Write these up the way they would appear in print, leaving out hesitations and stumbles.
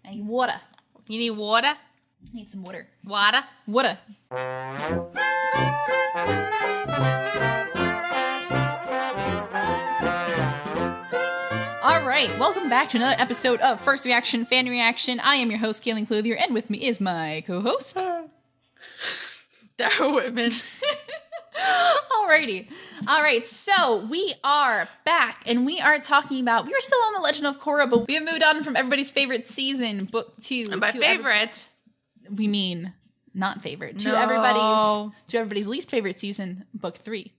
I need water. You need water? I need some water. Water? Water. All right, welcome back to another episode of First Reaction, Fan Reaction. I am your host, Cailin Clothier, and with me is my co-host, Dara Whitman. Alrighty. All right, so we are back, and we are talking about, we are still on The Legend of Korra, but we have moved on from everybody's favorite season, book 2. And by favorite, we mean not favorite. No. To everybody's least favorite season, book 3.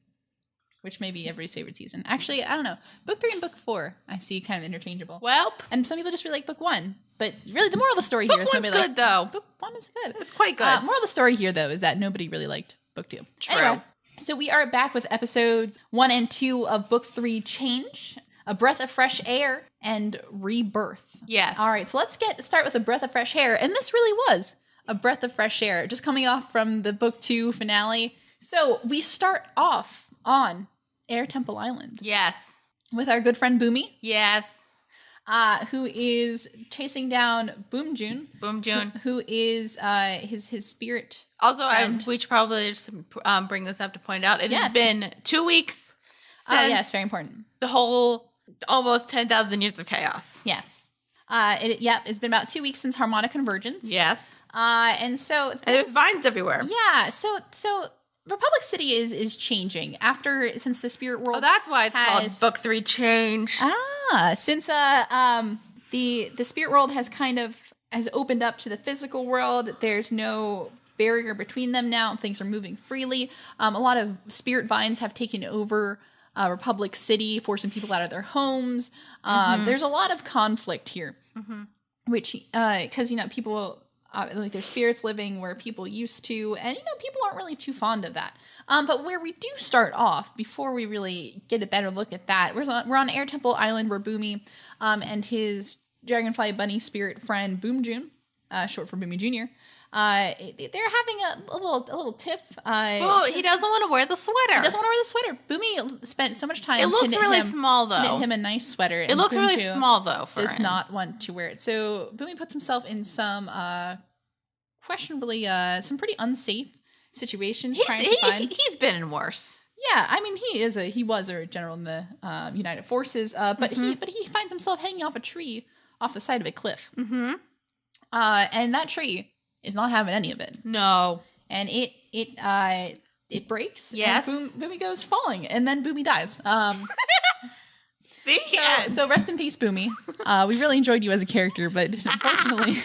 Which may be everybody's favorite season. Actually, I don't know. Book 3 and book 4, I see kind of interchangeable. Welp. And some people just really like book 1. But really, the moral of the story here is nobody good, though. Book 1 is good. It's quite good. Moral of the story here, though, is that nobody really liked book 2. True. Anyway, so we are back with episodes 1 and 2 of book 3, Change, A Breath of Fresh Air, and Rebirth. Yes. All right, so let's start with A Breath of Fresh Air. And this really was a breath of fresh air, just coming off from the book 2 finale. So we start off on Air Temple Island. Yes. With our good friend Boomy. Yes. Who is chasing down Boom June. Boom June. Who is his spirit. Also, friend. we should probably just bring this up to point out. It Yes. has been 2 weeks since Yes, very important. the whole almost 10,000 years of chaos. Yes. It's been about 2 weeks since Harmonic Convergence. Yes. And so... And there's vines everywhere. Yeah, so Republic City is changing since the spirit world. Oh, that's why it's called Book 3 Change. Since the spirit world has opened up to the physical world. There's no barrier between them now. Things are moving freely. A lot of spirit vines have taken over Republic City, forcing people out of their homes. There's a lot of conflict here, which because people. Like their spirits living where people used to, and people aren't really too fond of that. But where we do start off, before we really get a better look at that, we're on Air Temple Island where Boomy and his dragonfly bunny spirit friend Boom June, short for Boomy Jr., they're having a little tiff. He doesn't want to wear the sweater. He doesn't want to wear the sweater. Boomy spent so much time. It looks really small, though. To knit him a nice sweater. It looks really small, though. Does not want to wear it. So Boomy puts himself in some questionably, some pretty unsafe situations. He's been in worse. Yeah, I mean he was a general in the United Forces, but he finds himself hanging off a tree off the side of a cliff. And that tree is not having any of it. No. And it breaks. Yes. And Boomy goes falling, and then Boomy dies. So rest in peace, Boomy. We really enjoyed you as a character, but unfortunately,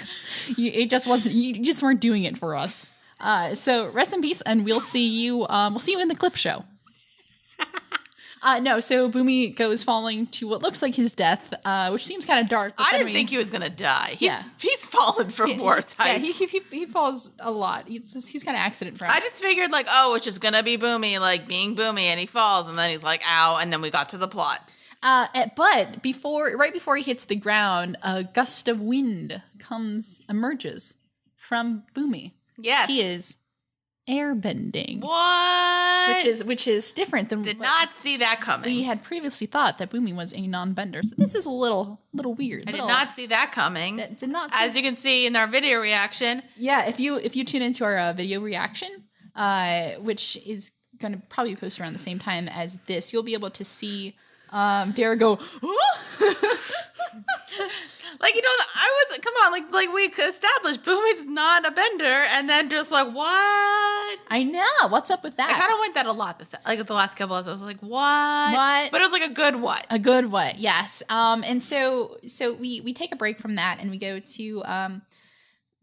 you just weren't doing it for us. So rest in peace, and we'll see you in the clip show. So Boomy goes falling to what looks like his death, which seems kind of dark. I didn't think he was gonna die. He's fallen from worse heights. Yeah, he falls a lot. He's kind of accident prone. I just figured it's just gonna be Boomy, like being Boomy, and he falls, and then he's like, ow, and then we got to the plot. But right before he hits the ground, a gust of wind emerges from Boomy. Yes, he is airbending. What? Which is different than. Did not see that coming. We had previously thought that Boomy was a non-bender, so this is a little weird. I did not see that coming. Did not. As you can see in our video reaction. Yeah, if you tune into our video reaction, which is going to probably post around the same time as this, you'll be able to see. Dara go, like we established Boomy's not a bender, and then just like, what? I know, what's up with that? I kind of went that a lot, the last couple of episodes, like, what? But it was like a good what? A good what, yes. And so we take a break from that, and we go to,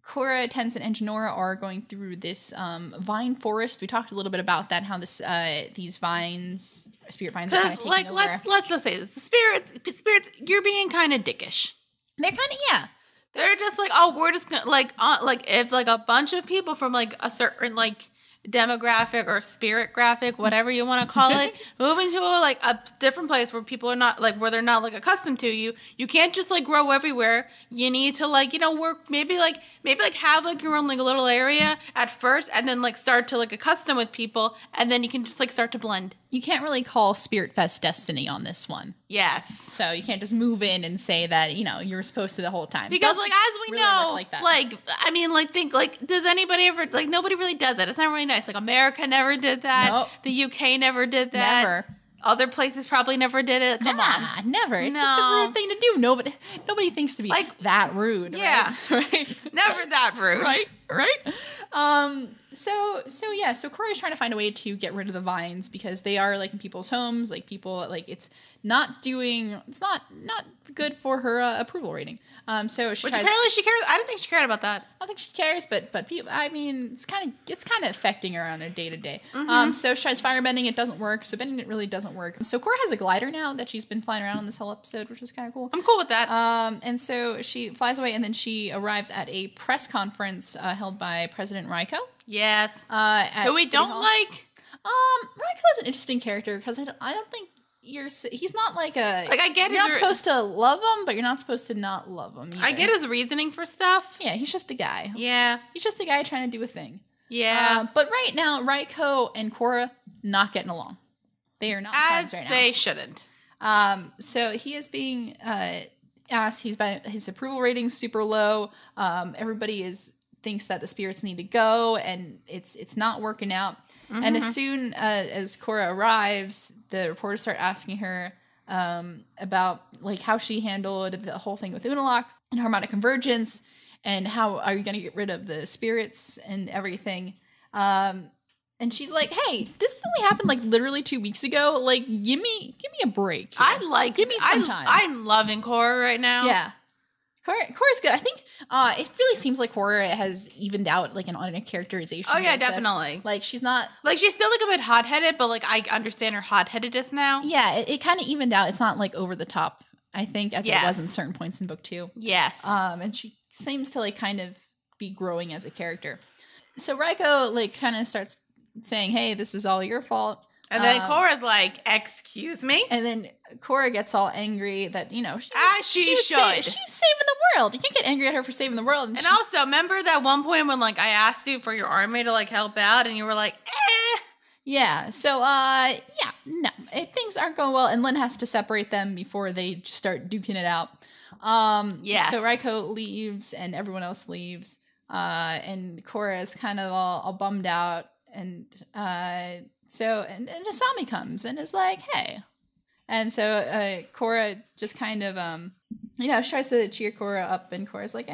Korra, Tenzin, and Jinora are going through this vine forest. We talked a little bit about that, how these vines, spirit vines, are kind of taking over. Let's just say this: the spirits, you're being kind of dickish. They're kind of They're just like, we're just gonna if a bunch of people from a certain demographic or spirit graphic, whatever you want to call it, moving to a different place where people are not where they're not accustomed to you. You can't just grow everywhere. You need to work maybe have your own little area at first, and then start to accustom with people, and then you can just start to blend you can't really call Spirit Fest destiny on this one. Yes. So you can't just move in and say that, you know, you were supposed to the whole time. Because, like, as we really know, like that. like, I mean, like, think, like, does anybody ever, like, nobody really does that. It's not really nice. Like, America never did that. Nope. The UK never did that. Never. Other places probably never did it. Come on. Never. It's just a No. rude thing to do. Nobody thinks to be Like, that rude. yeah. Right? Never that rude. Right. So Korra's trying to find a way to get rid of the vines because they are like in people's homes, like people like it's not good for her approval rating. So she Which tries, apparently she cares. I don't think she cared about that. I don't think she cares, but people, I mean, it's kind of affecting her on her day to day. Mm-hmm. So she tries firebending, it doesn't work. So bending it really doesn't work. So Korra has a glider now that she's been flying around on this whole episode, which is kind of cool. I'm cool with that. And so she flies away, and then she arrives at a press conference held by President Raiko. Yes. At Who we City don't Hall. like. Raiko is an interesting character because I don't think he's not like a Like, I get you're his not supposed to love him, but you're not supposed to not love him either. I get his reasoning for stuff. Yeah, he's just a guy. Yeah. He's just a guy trying to do a thing. Yeah. But right now, Raiko and Korra not getting along. They are not As friends right they shouldn't. now. So he is being asked. His approval rating's super low. Everybody thinks that the spirits need to go, and it's not working out. Mm-hmm. And as soon as Korra arrives, the reporters start asking her about like how she handled the whole thing with Unalaq and harmonic convergence, and how are you going to get rid of the spirits and everything. And she's like, "Hey, this only happened like literally 2 weeks ago. Like, give me a break. Here. Give me some time." I'm loving Korra right now. Yeah. Korra's good. I think it really seems like Korra has evened out like on a characterization. Oh yeah, basis. definitely. Like she's not Like, she's still like a bit hot-headed, but like I understand her hot-headedness now. Yeah, it kind of evened out. It's not like over the top, I think, as it was in certain points in book 2. Yes. And she seems to like kind of be growing as a character. So Raiko like kind of starts saying, "Hey, this is all your fault." And then Korra's like, "Excuse me?" And then Korra gets all angry that, you know, she As she was should. she was saving the world. You can't get angry at her for saving the world. And also, remember that one point when like I asked you for your army to like help out, and you were like, "Eh." Yeah. So, things aren't going well, and Lynn has to separate them before they start duking it out. Yes. So Raiko leaves, and everyone else leaves, and Korra is kind of all bummed out, and So Asami comes and is like, "Hey," and so Korra just kind of she tries to cheer Korra up, and Korra's like,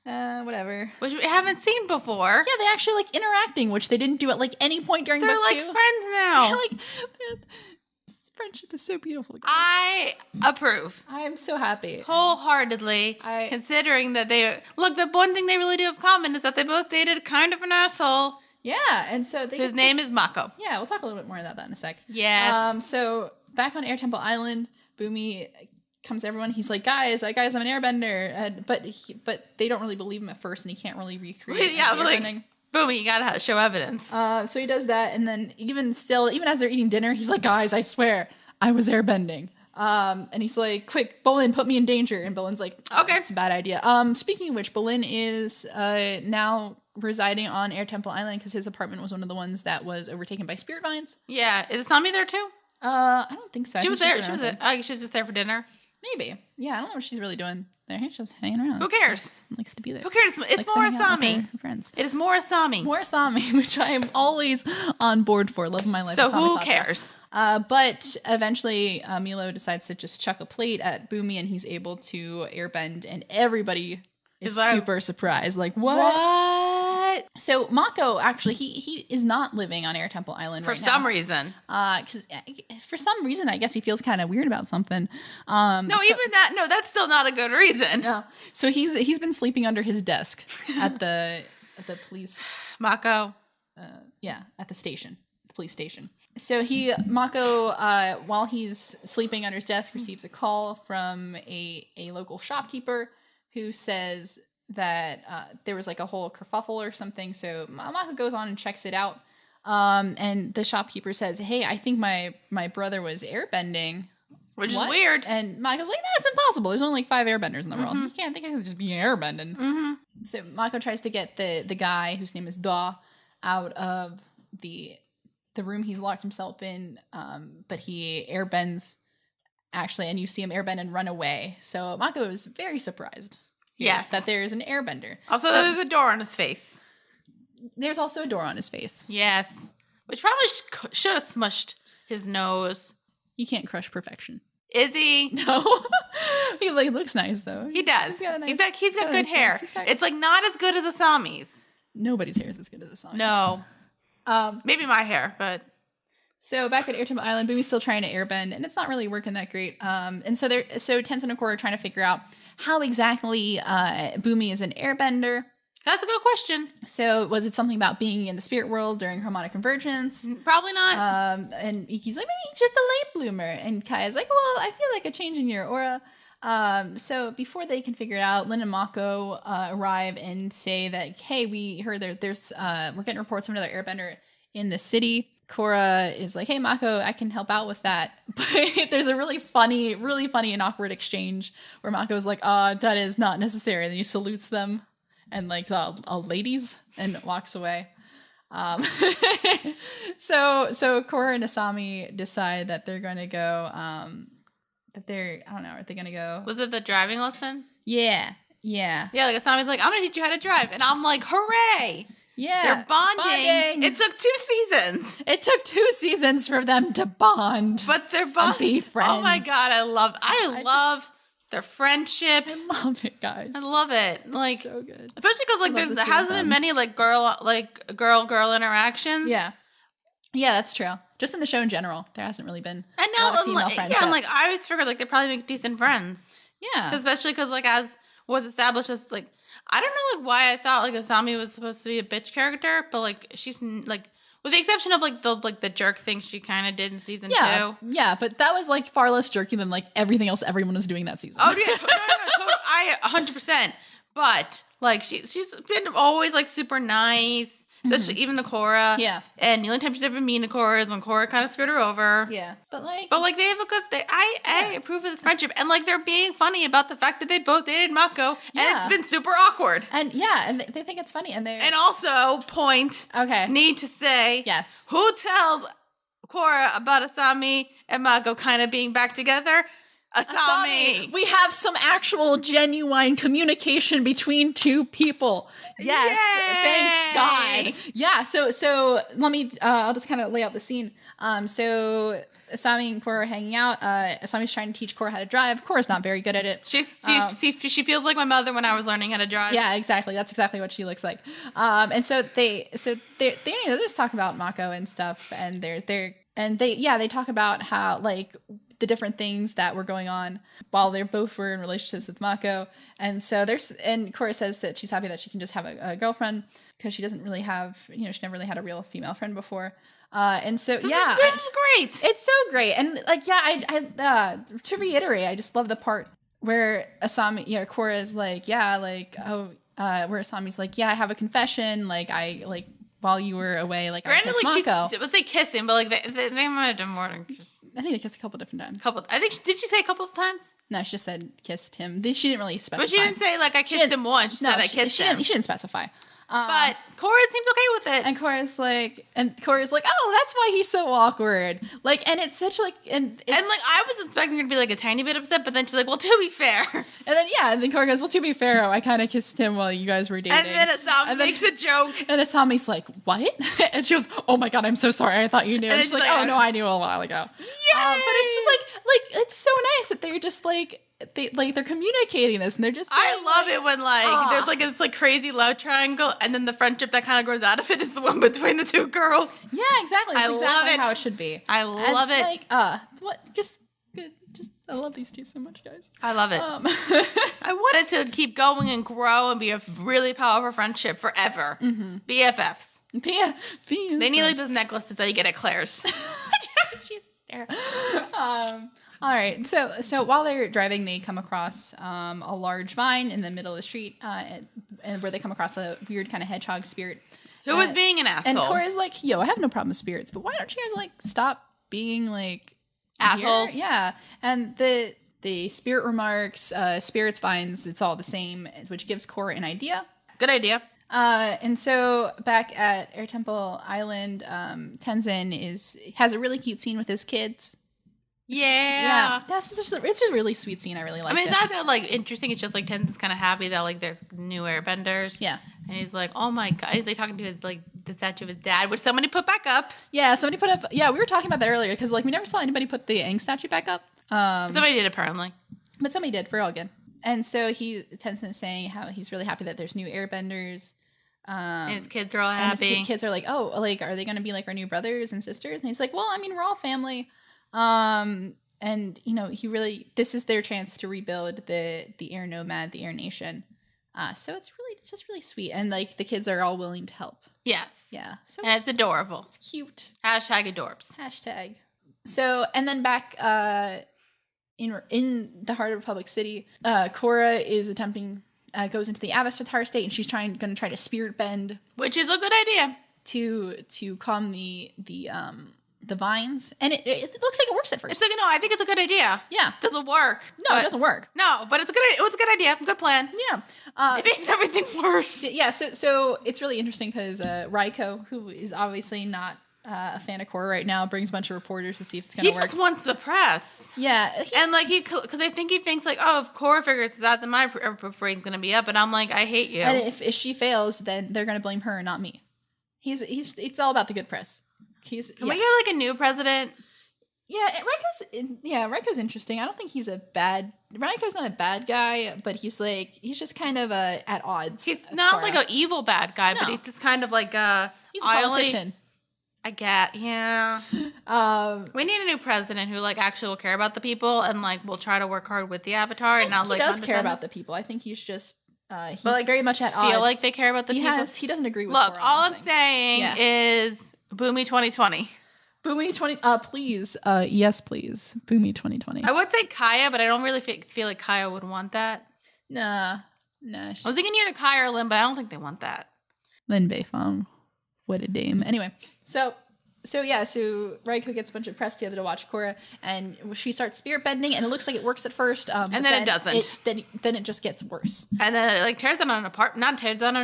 whatever. Which we haven't seen before. Yeah, they actually like interacting, which they didn't do at like any point during They're book like 2. friends now. Friendship is so beautiful. Guys. I approve. I am so happy. Wholeheartedly. Considering that the one thing they really do have in common is that they both dated kind of an asshole. Yeah, and so his name is Mako. Yeah, we'll talk a little bit more about that in a sec. Yes. So back on Air Temple Island, Boomy comes to everyone. He's like, guys, I'm an airbender. But they don't really believe him at first, and he can't really recreate airbending. Like, Boomy, you gotta show evidence. So he does that, and then even as they're eating dinner, he's like, guys, I swear, I was airbending. And he's like, quick, Bolin, put me in danger. And Bolin's like, okay, it's a bad idea. Speaking of which, Bolin is now residing on Air Temple Island because his apartment was one of the ones that was overtaken by spirit vines. Yeah, is Asami there too? I don't think so. She was there. She was just there for dinner. Maybe. Yeah, I don't know what she's really doing there. She's just hanging around. Who cares? She likes to be there. Who cares? It's more Asami. Friends. It is more Asami. More Asami, which I am always on board for. Love of my life. So Asami who Sato. cares? But eventually, Milo decides to just chuck a plate at Boomy, and he's able to airbend, and everybody is super surprised. Like, what? So Mako, actually, he is not living on Air Temple Island for some reason. Because for some reason, I guess he feels kind of weird about something. That's still not a good reason. No. So he's been sleeping under his desk at the police. Mako. At the station, the police station. So Mako, while he's sleeping under his desk, receives a call from a local shopkeeper who says that there was like a whole kerfuffle or something. So Mako goes on and checks it out. And the shopkeeper says, "Hey, I think my brother was airbending." Which is weird. And Mako's like, "That's impossible. There's only like 5 airbenders in the world. You can't think I could just be airbending." Mm-hmm. So Mako tries to get the guy whose name is Da out of the the room he's locked himself in, but he airbends actually, and you see him airbend and run away. So Mako is very surprised. Yes. That there's an airbender. Also, there's a door on his face. There's also a door on his face. Yes. Which probably should have smushed his nose. You can't crush perfection. Is he? No. He looks nice, though. He does. He's got a nice, he's got good hair. It's like not as good as Asami's. Nobody's hair is as good as Asami's. No. Maybe my hair, but... So back at Airtime Island, Bumi's still trying to airbend, and it's not really working that great. And so Tenzin and Korra are trying to figure out how exactly Bumi is an airbender. That's a good question. So was it something about being in the spirit world during harmonic convergence? Probably not. And Iki's like, maybe just a late bloomer. And Kaya's like, well, I feel like a change in your aura. So before they can figure it out, Lin and Mako arrive and say that, hey, we heard there's we're getting reports of another airbender in the city. Korra is like, hey, Mako, I can help out with that. But there's a really funny and awkward exchange where Mako's like, that is not necessary. And then he salutes them and like, ladies, and walks away. So Korra and Asami decide that they're going to go, I don't know, are they going to go? Was it the driving lesson? Yeah. Yeah, like Asami's like, I'm going to teach you how to drive. And I'm like, hooray! Yeah. They're bonding. It took 2 seasons. It took 2 seasons for them to bond. But they're bonding. Be friends. Oh my God, I love their friendship. I love it, guys. I love it. Like, it's so good. Especially because there hasn't been many girl interactions. Yeah. Yeah, that's true. Just in the show in general, there hasn't really been a lot of female friendship. Yeah, and I always figured they probably make decent friends. Yeah. Especially because as was established as I don't know why I thought Asami was supposed to be a bitch character, but she's with the exception of the jerk thing she kind of did in season 2. Yeah, but that was far less jerky than everything else everyone was doing that season. Oh yeah, no, I 100%. But she's been always super nice. Especially even to Korra. Yeah. And the only time she's ever been mean to Korra is when Korra kind of screwed her over. Yeah. But they have a good thing. I approve of this friendship. And they're being funny about the fact that they both dated Mako. And it's been super awkward. And yeah, and they think it's funny. And also, need to say. Yes. Who tells Korra about Asami and Mako kind of being back together? Asami. We have some actual genuine communication between 2 people. Yes. Yay! Thank God. Yeah. So let me, I'll just kind of lay out the scene. So Asami and Korra are hanging out. Asami's trying to teach Korra how to drive. Korra's not very good at it. She feels like my mother when I was learning how to drive. Yeah, exactly. That's exactly what she looks like. And so they just talk about Mako and stuff, and they talk about how the different things that were going on while they both were in relationships with Mako. And so and Korra says that she's happy that she can just have a girlfriend because she doesn't really have, she never really had a real female friend before. And so yeah. This is great. It's so great. And I to reiterate, I just love the part where Asami, Korra is where Asami's like, I have a confession. While you were away, I kissed Mako. Let's say kissing, but they might have done more than just. I think they kissed a couple different times. Did she say a couple of times? No, she just said kissed him. She didn't really specify. But she didn't say I kissed him once. She said I kissed him. She didn't specify. But Korra seems okay with it. And Korra's like, oh, that's why he's so awkward. And it's such and I was expecting her to be a tiny bit upset, but then she's like, well, to be fair. And then Korra goes, well, to be fair, I kind of kissed him while you guys were dating. And then Asami makes a joke. And Asami's like, what? And she goes, oh my God, I'm so sorry. I thought you knew. And she's like, oh no, I knew a while ago. Yay! But it's just it's so nice that they're just they're communicating this, and they're just. I love it when there's this crazy love triangle, and then the friendship that kind of grows out of it is the one between the 2 girls. Yeah, exactly. It's exactly how it should be. I love it. I love these 2 so much, guys. I love it. I want it to keep going and grow and be a really powerful friendship forever. Mm-hmm. BFFs. They need those necklaces that you get at Claire's. Jesus, Dara. All right, so while they're driving, they come across a large vine in the middle of the street, and where they come across a weird kind of hedgehog spirit. Who was being an asshole. And Korra's like, yo, I have no problem with spirits, but why don't you guys stop being assholes? Here? Yeah, and the spirit remarks, spirits, vines, it's all the same, which gives Korra an idea. Good idea. And so back at Air Temple Island, Tenzin has a really cute scene with his kids. Yeah. It's a really sweet scene. I really like it. I mean, it's not that, like, interesting. It's just, like, Tenzin's kind of happy that, like, there's new airbenders. Yeah. And he's like, oh my god. He's, like, talking to his, like, the statue of his dad, which somebody put back up. Yeah, somebody put up... Yeah, we were talking about that earlier, because, like, we never saw anybody put the Aang statue back up. Somebody did, apparently. But somebody did. We're all good. And so Tenzin is saying how he's really happy that there's new airbenders. And his kids are all happy. And his kids are like, oh, like, are they going to be, like, our new brothers and sisters? And he's like, well, I mean, we're all family. And, you know, this is their chance to rebuild the air nomad, the air nation. So it's just really sweet. And, like, the kids are all willing to help. Yes. Yeah. So and it's adorable. It's cute. Hashtag adorbs. Hashtag. So, and then back in the heart of Republic City, Korra is goes into the Avatar state, and she's going to try to spirit bend. Which is a good idea. To calm the vines, and it looks like it works at first. It's like, no, I think it's a good idea. Yeah, it doesn't work. No, it doesn't work. No, but it was a good idea, good plan. Yeah, it makes everything worse. Yeah, so it's really interesting because Raiko, who is obviously not a fan of Korra right now, brings a bunch of reporters to see if it's going to work. He just wants the press. Yeah, and like because I think he thinks like, oh, if Korra figures it out, then my brain's going to be up, and I'm like, I hate you. And if she fails, then they're going to blame her and not me. It's all about the good press. Can we get like a new president? Yeah, Raiko's interesting. I don't think Raiko's not a bad guy, but he's just kind of at odds. He's not like an evil bad guy, but he's just kind of like he's a politician. I get, yeah. We need a new president who like actually will care about the people and like will try to work hard with the Avatar and not like. He does care about the people. I think he's just he's like, very much at odds. Feel like they care about the people. He doesn't agree with. Look, all I'm saying is Boomy 2020. Boomy 20. Please. Yes, please. Boomy 2020. I would say Kaya, but I don't really feel like Kaya would want that. Nah. I was thinking either Kaya or Lin, but I don't think they want that. Lin Beifong. What a dame. Anyway, so Raiko gets a bunch of press together to watch Korra, and she starts spirit bending, and it looks like it works at first, and then it doesn't. Then it just gets worse. And then it like tears down an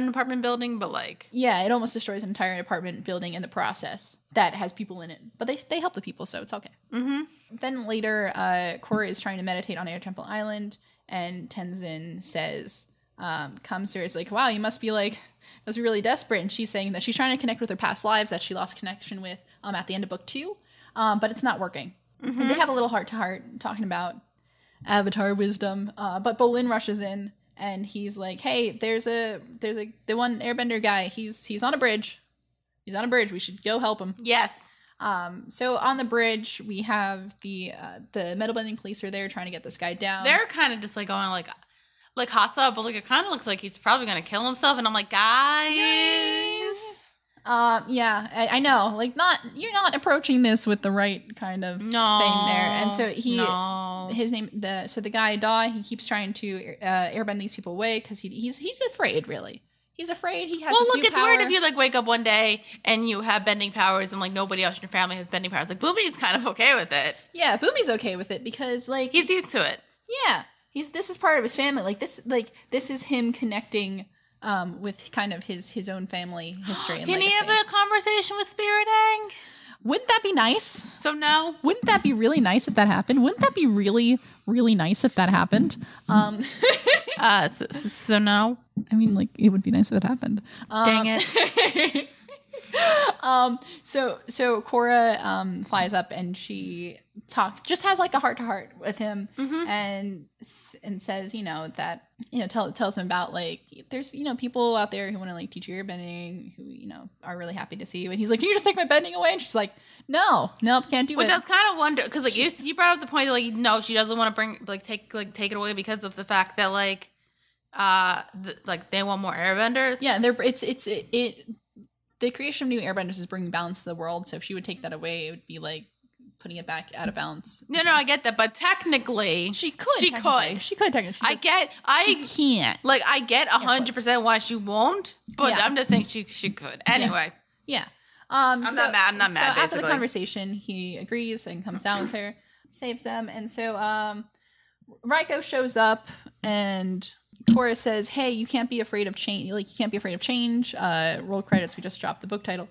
apartment building, but like it almost destroys an entire apartment building in the process that has people in it. But they help the people, so it's okay. Mm-hmm. Then later, Korra is trying to meditate on Air Temple Island, and Tenzin says, comes to her, it's like, wow, you must be really desperate. And she's saying that she's trying to connect with her past lives that she lost connection with at the end of book 2, but it's not working. Mm-hmm. And they have a little heart-to-heart talking about Avatar wisdom, but Bolin rushes in, and he's like, hey, there's the one airbender guy, he's on a bridge, we should go help him. Yes. So on the bridge we have the metal bending police are there trying to get this guy down. They're kind of just like going like Hassa, but like it kind of looks like he's probably gonna kill himself, and I'm like, guys. Yeah, I know. Like, you're not approaching this with the right kind of thing there. And so the guy Da, he keeps trying to airbend these people away because he's afraid. Really, he's afraid. He has. Well, look, it's weird if you like wake up one day and you have bending powers and like nobody else in your family has bending powers. Like Boomy's kind of okay with it. Yeah, Boomy's okay with it because like he's used to it. Yeah, this is part of his family. This is him connecting. With kind of his own family history and Can legacy. he have a conversation with Spirit Aang? Wouldn't that be nice? So no. Wouldn't that be really nice if that happened? Wouldn't that be really, really nice if that happened? So no. I mean, like, it would be nice if it happened. Dang it. So Korra flies up and she just has like a heart-to-heart with him, mm-hmm. and says, that tells him about like there's people out there who want to like teach you airbending, who are really happy to see you, and he's like, can you just take my bending away? And she's like, nope, can't do it. Which I was kind of wondering because like you brought up the point that like no, she doesn't want to take it away because of the fact that like they want more airbenders. Yeah, the creation of new airbenders is bringing balance to the world. So if she would take that away, it would be like putting it back out of balance. No, I get that, but technically, she could. She could technically. She can't. Like, I get 100% why she won't, but yeah. I'm just saying she could. Anyway. Yeah. I'm not mad. I'm not mad. So after the conversation, he agrees and comes down with her, saves them, and so Raiko shows up and Korra says, hey, you can't be afraid of change. Like, you can't be afraid of change. Roll credits. We just dropped the book title.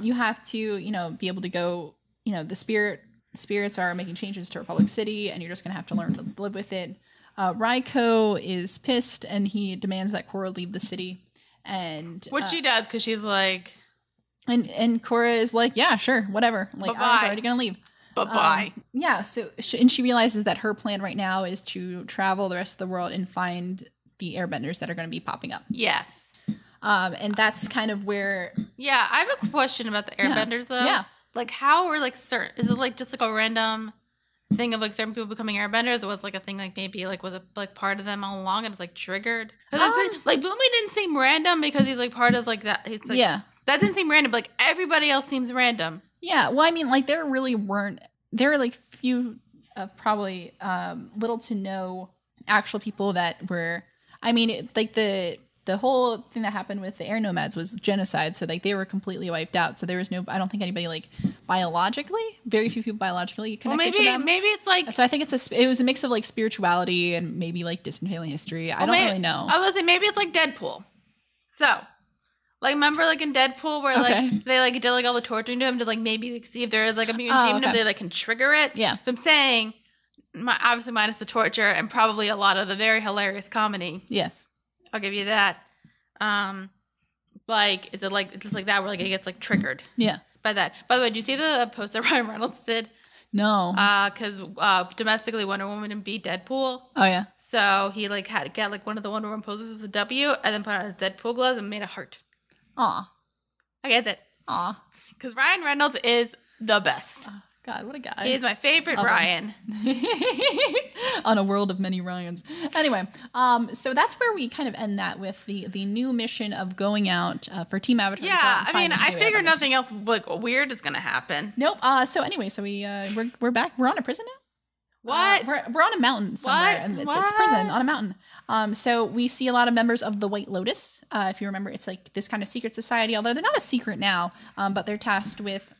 You have to, you know, be able to go, you know, the spirits are making changes to Republic City, and you're just going to have to learn to live with it. Raiko is pissed, and he demands that Korra leave the city. And which she does, because she's like... And Korra is like, yeah, sure, whatever. Like, I was already going to leave. Bye-bye. Yeah, so she realizes that her plan right now is to travel the rest of the world and find the airbenders that are going to be popping up. Yes. And that's kind of where... Yeah, I have a question about the airbenders, though. Yeah. Like, how are, like, certain... Is it, like, just, like, a random thing of, like, certain people becoming airbenders? Or was, like, a thing, like, maybe, like, was it, like, part of them all along and it's, like, triggered? Like, Boomy didn't seem random because he's, like, part of, like, that... It's, like, yeah. That didn't seem random, but, like, everybody else seems random. Yeah, well, I mean, like, there were, like, few of probably little to no actual people that were... I mean, like, the whole thing that happened with the air nomads was genocide, so like they were completely wiped out. So there was no, I don't think anybody like biologically, very few people biologically connected to them. Maybe it's like, so I think it was a mix of like spirituality and maybe like distant family history. I don't really know. I was say maybe it's like Deadpool. So, like, remember like in Deadpool where like they like did like all the torturing to him to like maybe like, see if there is like a mutant gene if they like can trigger it. Yeah. So I'm saying, obviously minus the torture and probably a lot of the very hilarious comedy. Yes. I'll give you that. Like, is it like just like that where like it gets like triggered? Yeah. By that. By the way, do you see the post that Ryan Reynolds did? No. Because domestically Wonder Woman beat Deadpool. Oh yeah. So he like had to get like one of the Wonder Woman poses with a W, and then put on his Deadpool gloves and made a heart. Aw. I get it. Aw. Because Ryan Reynolds is the best. God, what a guy. He is my favorite Ryan. On a world of many Ryans. Anyway, so that's where we kind of end that with the new mission of going out for Team Avatar. Yeah, I mean, I figured nothing else like weird is going to happen. Nope. So anyway, so we're back. We're on a prison now? What? We're on a mountain somewhere. What? And it's a prison on a mountain. So we see a lot of members of the White Lotus. If you remember, it's like this kind of secret society, although they're not a secret now, but they're tasked with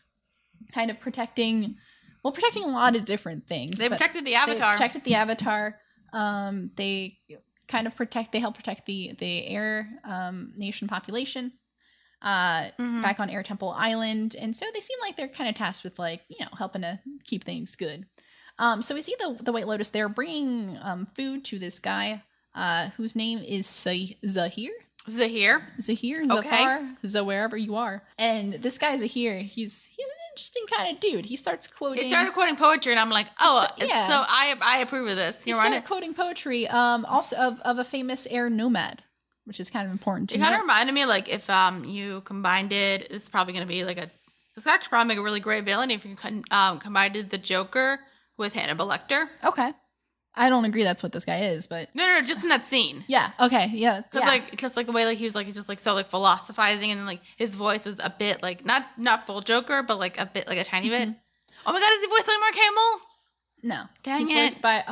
kind of protecting a lot of different things. They protected the Avatar. They protected the Avatar. They kind of help protect the Air Nation population back on Air Temple Island. And so they seem like they're kind of tasked with like, you know, helping to keep things good. So we see the White Lotus there bringing food to this guy whose name is Zahir. Zahir, Zafar, wherever you are. And this guy Zahir, he's an interesting kind of dude. He started quoting poetry, and I'm like, so I approve of this. He started quoting poetry, also of a famous air nomad, which is kind of important to know. It kind of reminded me, like, if you combined it, it's probably going to be it's actually probably make a really great villain if you combined the Joker with Hannibal Lecter. Okay. I don't agree that's what this guy is, but... No, just in that scene. Yeah, okay, yeah. Because, like, just, like, the way, like, he was, like, just, like, so, like, philosophizing, and then, like, his voice was a bit, like, not full Joker, but, like, a bit, like, a tiny bit. Oh, my God, is he voiced by Mark Hamill? No. Dang he's it. voiced by...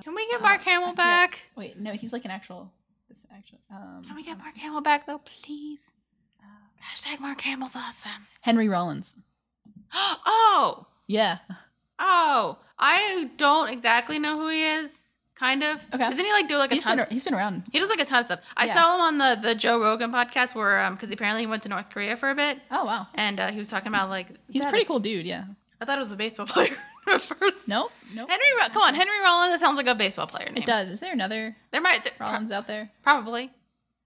Can we get Mark Hamill back? Yeah. Wait, no, he's, like, an actual... Can we get Mark Hamill back, though, please? Hashtag Mark Hamill's awesome. Henry Rollins. Oh! Yeah. Oh, I don't exactly know who he is. Kind of. Okay. Doesn't he like do like a ton? He's been around. He does like a ton of stuff. I saw him on the Joe Rogan podcast where because apparently he went to North Korea for a bit. Oh wow. And he was talking about like he's a pretty cool dude. Yeah. I thought it was a baseball player at first. No. Come on, Henry Rollins. That sounds like a baseball player name. It does. Is there another? Rollins out there. Probably.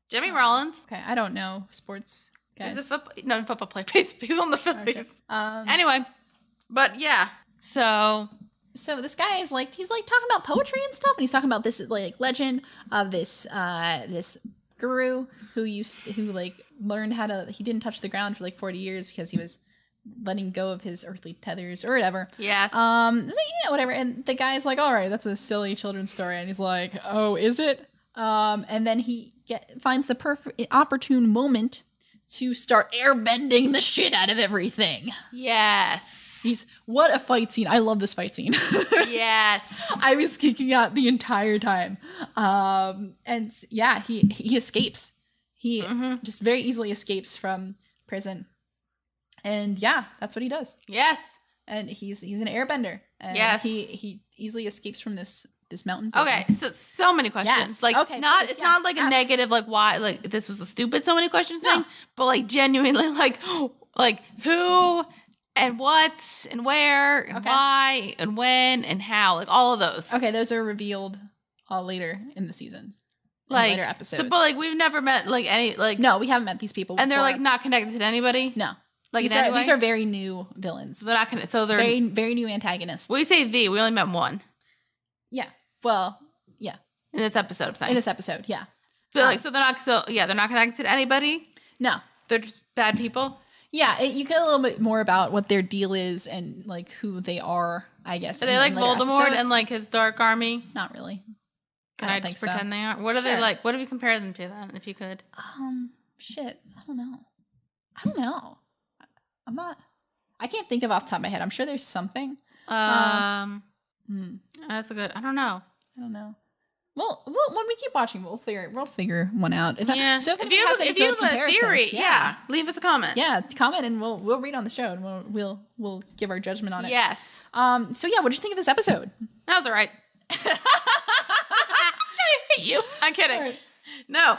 Jimmy Rollins. Okay, I don't know sports guys. He's a football player. He's on the Phillies. Anyway, but yeah. So this guy is like, he's like talking about poetry and stuff, and he's talking about this like legend of this guru who like learned how to, he didn't touch the ground for like 40 years because he was letting go of his earthly tethers or whatever. Yes. So, yeah, whatever. And the guy's like, all right, that's a silly children's story, and he's like, oh, is it? And then he finds the perfect opportune moment to start airbending the shit out of everything. Yes. What a fight scene. I love this fight scene. Yes. I was kicking out the entire time. And yeah, he escapes. He just very easily escapes from prison. And yeah, that's what he does. Yes. And he's an airbender. And yes. he easily escapes from this this mountain person. Okay, so many questions. Yes. Like, Okay, not please, it's yeah. not like a Ask. negative, like why, like this was a stupid so many questions No. thing, but like genuinely, like who and what and where and Okay. why and when and how, like all of those. Okay, those are revealed later in the season. In Like later episodes. So, but like we've never met like any like no, we haven't met these people and they're before. like not connected to anybody. No. Like These are very new villains. So they're not connected. So they're Very, very new antagonists. we say we only met one Yeah. Well, yeah. in this episode. I'm saying. In this episode, yeah. But like they're not connected to anybody. No. They're just bad people. Yeah, you get a little bit more about what their deal is and like who they are, I guess. Are they like Voldemort and like his dark army? Not really. Can I I don't think just pretend they are? What are Sure. they like? What do we compare them to then, if you could? Shit. I don't know. I can't think of off the top of my head. I'm sure there's something. That's a good. I don't know. Well, when we keep watching, we'll figure one out. If Yeah. So if you have a theory, yeah, leave us a comment. yeah, comment and we'll read on the show and we'll give our judgment on it. Yes. So yeah, what did you think of this episode? That was all right. I hate you. I'm kidding. All right. No,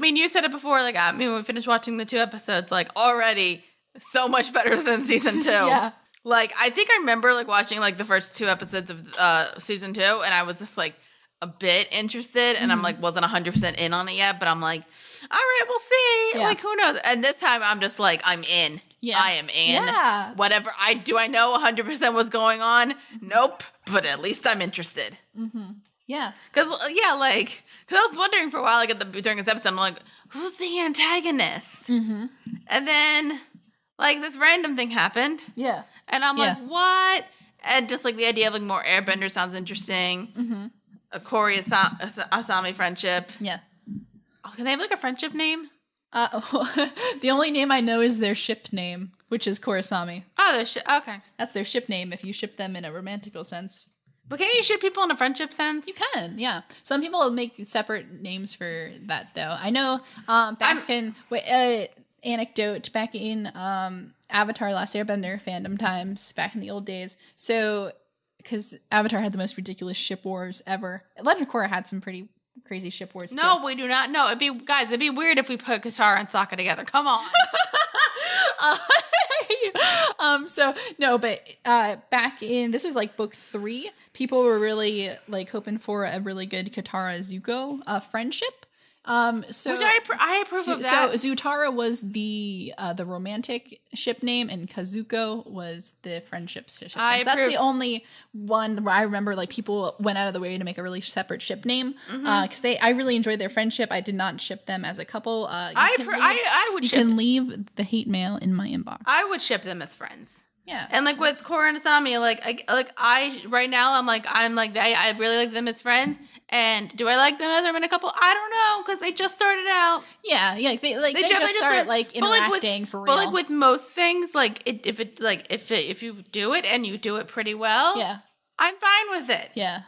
you said it before. Like, when we finished watching the 2 episodes, like already so much better than season 2. Yeah. Like, I think I remember like watching like the first 2 episodes of season 2, and I was just like a bit interested, and I'm like wasn't 100% in on it yet, but I'm like, all right, we'll see. Yeah. Like, who knows? And this time I'm just like, I'm in. Yeah. I am in. Yeah. Whatever I know 100% what's going on. Nope. But at least I'm interested. Yeah. Cause I was wondering for a while, like during this episode, I'm like, who's the antagonist? And then like this random thing happened, Yeah. and I'm like, what? And just like the idea of like more airbender sounds interesting. A Korra Asami friendship. Yeah. Oh, can they have like a friendship name? The only name I know is their ship name, which is Korasami. Oh, there's okay. That's their ship name if you ship them in a romantical sense. But can't you ship people in a friendship sense? You can, yeah. Some people make separate names for that, though. I know anecdote, back in Avatar Last Airbender fandom times, back in the old days. So, because Avatar had the most ridiculous ship wars ever. Legend of Korra had some pretty crazy ship wars, No, too. we do not. No, it'd be weird if we put Katara and Sokka together. Come on. Back in, this was like book 3, people were really like hoping for a really good Katara Zuko friendship. Which I approve of that. So Zutara was the romantic ship name, and Kazuko was the friendship ship name. So that's the only one where I remember like people went out of the way to make a really separate ship name. Because I really enjoyed their friendship. I did not ship them as a couple. You can leave the hate mail in my inbox. I would ship them as friends. Yeah. And like with Korra and Asami, I right now I really like them as friends. And do I like them as a romantic couple? I don't know, because they just started out. Yeah, they just started like interacting for real. But like with most things, like if you do it and you do it pretty well, yeah, I'm fine with it. Yeah.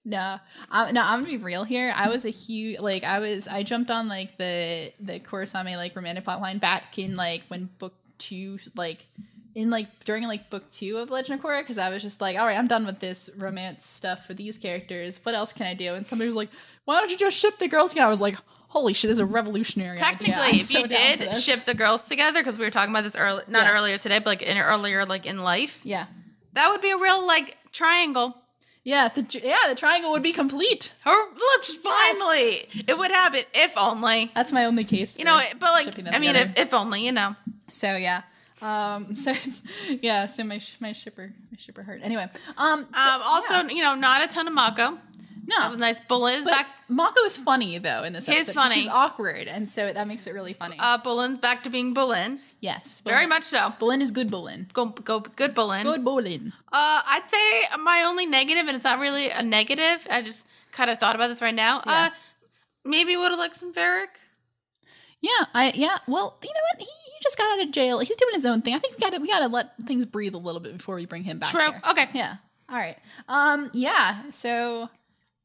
No, I'm gonna be real here. I was a huge I jumped on like the Korasami like romantic plotline back in like when book 2 during book 2 of Legend of Korra, because I was just like, all right, I'm done with this romance stuff for these characters. What else can I do? And somebody was like, why don't you just ship the girls together? I was like, holy shit, this is a revolutionary Technically, idea. if you did ship the girls together, because we were talking about this earlier today, but earlier in life, yeah, that would be a real triangle. Yeah, the triangle would be complete. Look, finally, it would happen if only. That's my only case. But if only, So yeah. So my shipper hurt. Anyway, not a ton of Mako. No, that was nice. Bulin's back. Mako is funny though in this episode. He's funny. He's awkward, and so that makes it really funny. Bulin's back to being Bulin. Yes, very much so. Bulin is good Bulin. Go good Bulin. Good Bulin. I'd say my only negative, and it's not really a negative. I just kind of thought about this right now. Yeah. Maybe would have liked some Varric. Yeah. Well, you know what? He just got out of jail. He's doing his own thing. I think we gotta let things breathe a little bit before we bring him back. True. Here. Okay. Yeah. All right. Yeah. So,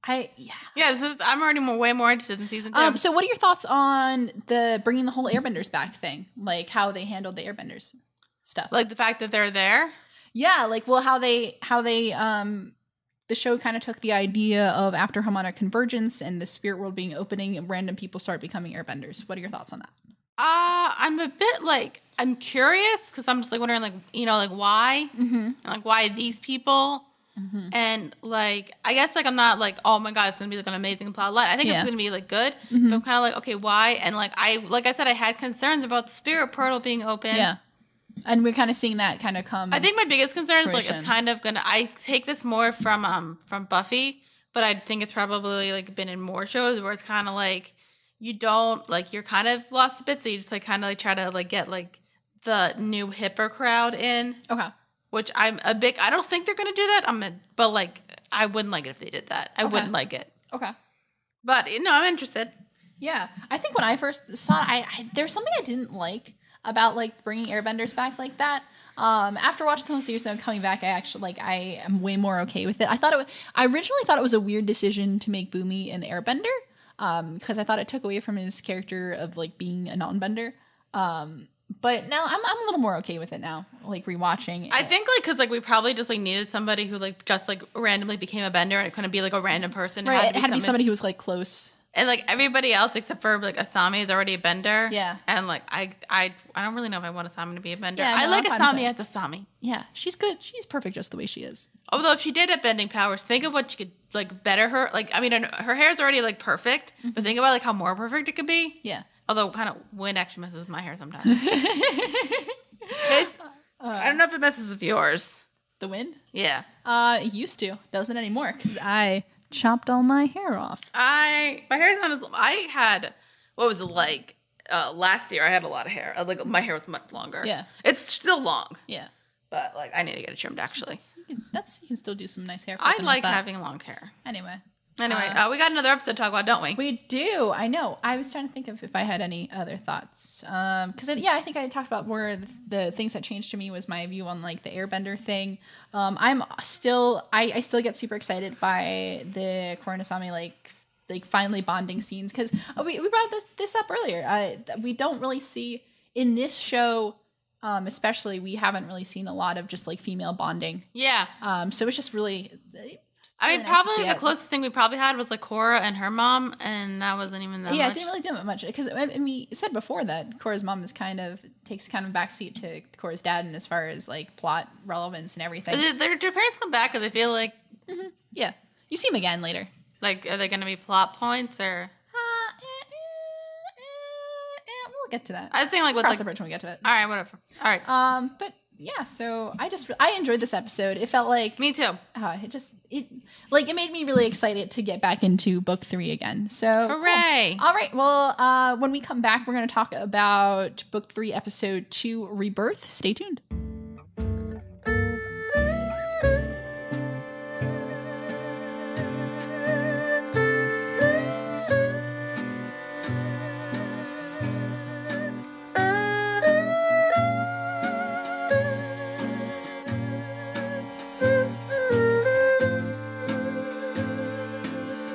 I'm already way more interested in season 2. So what are your thoughts on the bringing the whole airbenders back thing? Like how they handled the airbenders stuff. Like the fact that they're there. Yeah. Like, well, how they the show kind of took the idea of after harmonic convergence and the spirit world being opening, random people start becoming airbenders. What are your thoughts on that? I'm a bit like, I'm curious because I'm just like wondering, like, you know, like why, and, like why these people, and like I guess like I'm not like, oh my god, it's gonna be like an amazing plot line. I think it's gonna be like good, but I'm kind of like, okay, why? And like I said, I had concerns about the spirit portal being open. Yeah, and we're kind of seeing that kind of come. I think my biggest concern is like fruition. it's kind of gonna. I take this more from Buffy, but I think it's probably like been in more shows where it's kind of like you don't like you're kind of lost a bit, so you just like kind of like try to like get like the new hipper crowd in. Okay. Which I'm a big. I don't think they're gonna do that. But like I wouldn't like it if they did that. I wouldn't like it. Okay. But no, I'm interested. Yeah, I think when I first saw it, there's something I didn't like about like bringing airbenders back like that. After watching the whole series and coming back, I actually like I am way more okay with it. I originally thought it was a weird decision to make Boomy an airbender, because I thought it took away from his character of like being a non-bender. But now I'm a little more okay with it now, like rewatching. I think like because like we probably just like needed somebody who like just like randomly became a bender, and it couldn't be like a random person. Right, it had to be somebody who was like close. And like everybody else except for like Asami is already a bender. Yeah. And like I don't really know if I want Asami to be a bender. Yeah, I no, like I'm fine Asami with as Asami. Yeah, she's good. She's perfect just the way she is. Although if she did have bending powers, think of what you could like better her. Like I mean, her hair's already like perfect, but think about like how more perfect it could be. Yeah. Although kind of wind actually messes with my hair sometimes. I don't know if it messes with yours. The wind? Yeah. It used to. Doesn't anymore because I chopped all my hair off. My hair's not as. I had what was it like last year? I had a lot of hair. Like my hair was much longer. Yeah. It's still long. Yeah. But like I need to get it trimmed actually. You can still do some nice hair. I like having long hair. Anyway, we got another episode to talk about, don't we? We do. I know. I was trying to think of if I had any other thoughts. Because I think I talked about more of the things that changed to me was my view on like the airbender thing. I still get super excited by the Korra and Asami like finally bonding scenes because we brought this up earlier. We don't really see in this show. Especially, we haven't really seen a lot of just like female bonding. Yeah. So it's just really. I mean, probably the closest thing we probably had was like Korra and her mom, and that wasn't even that much. Yeah, it didn't really do that much because we said before that Korra's mom takes kind of backseat to Korra's dad, and as far as like plot relevance and everything. Their parents come back, and they feel like. Mm-hmm. Yeah, you see them again later. Like, are they going to be plot points or? We'll get to that. I was saying like with cross the bridge when we get to it. All right, whatever. All right. But yeah, so I enjoyed this episode. It felt like me too. It made me really excited to get back into book 3 again. So hooray! Cool. All right. Well, when we come back, we're going to talk about book 3, episode 2, Rebirth. Stay tuned.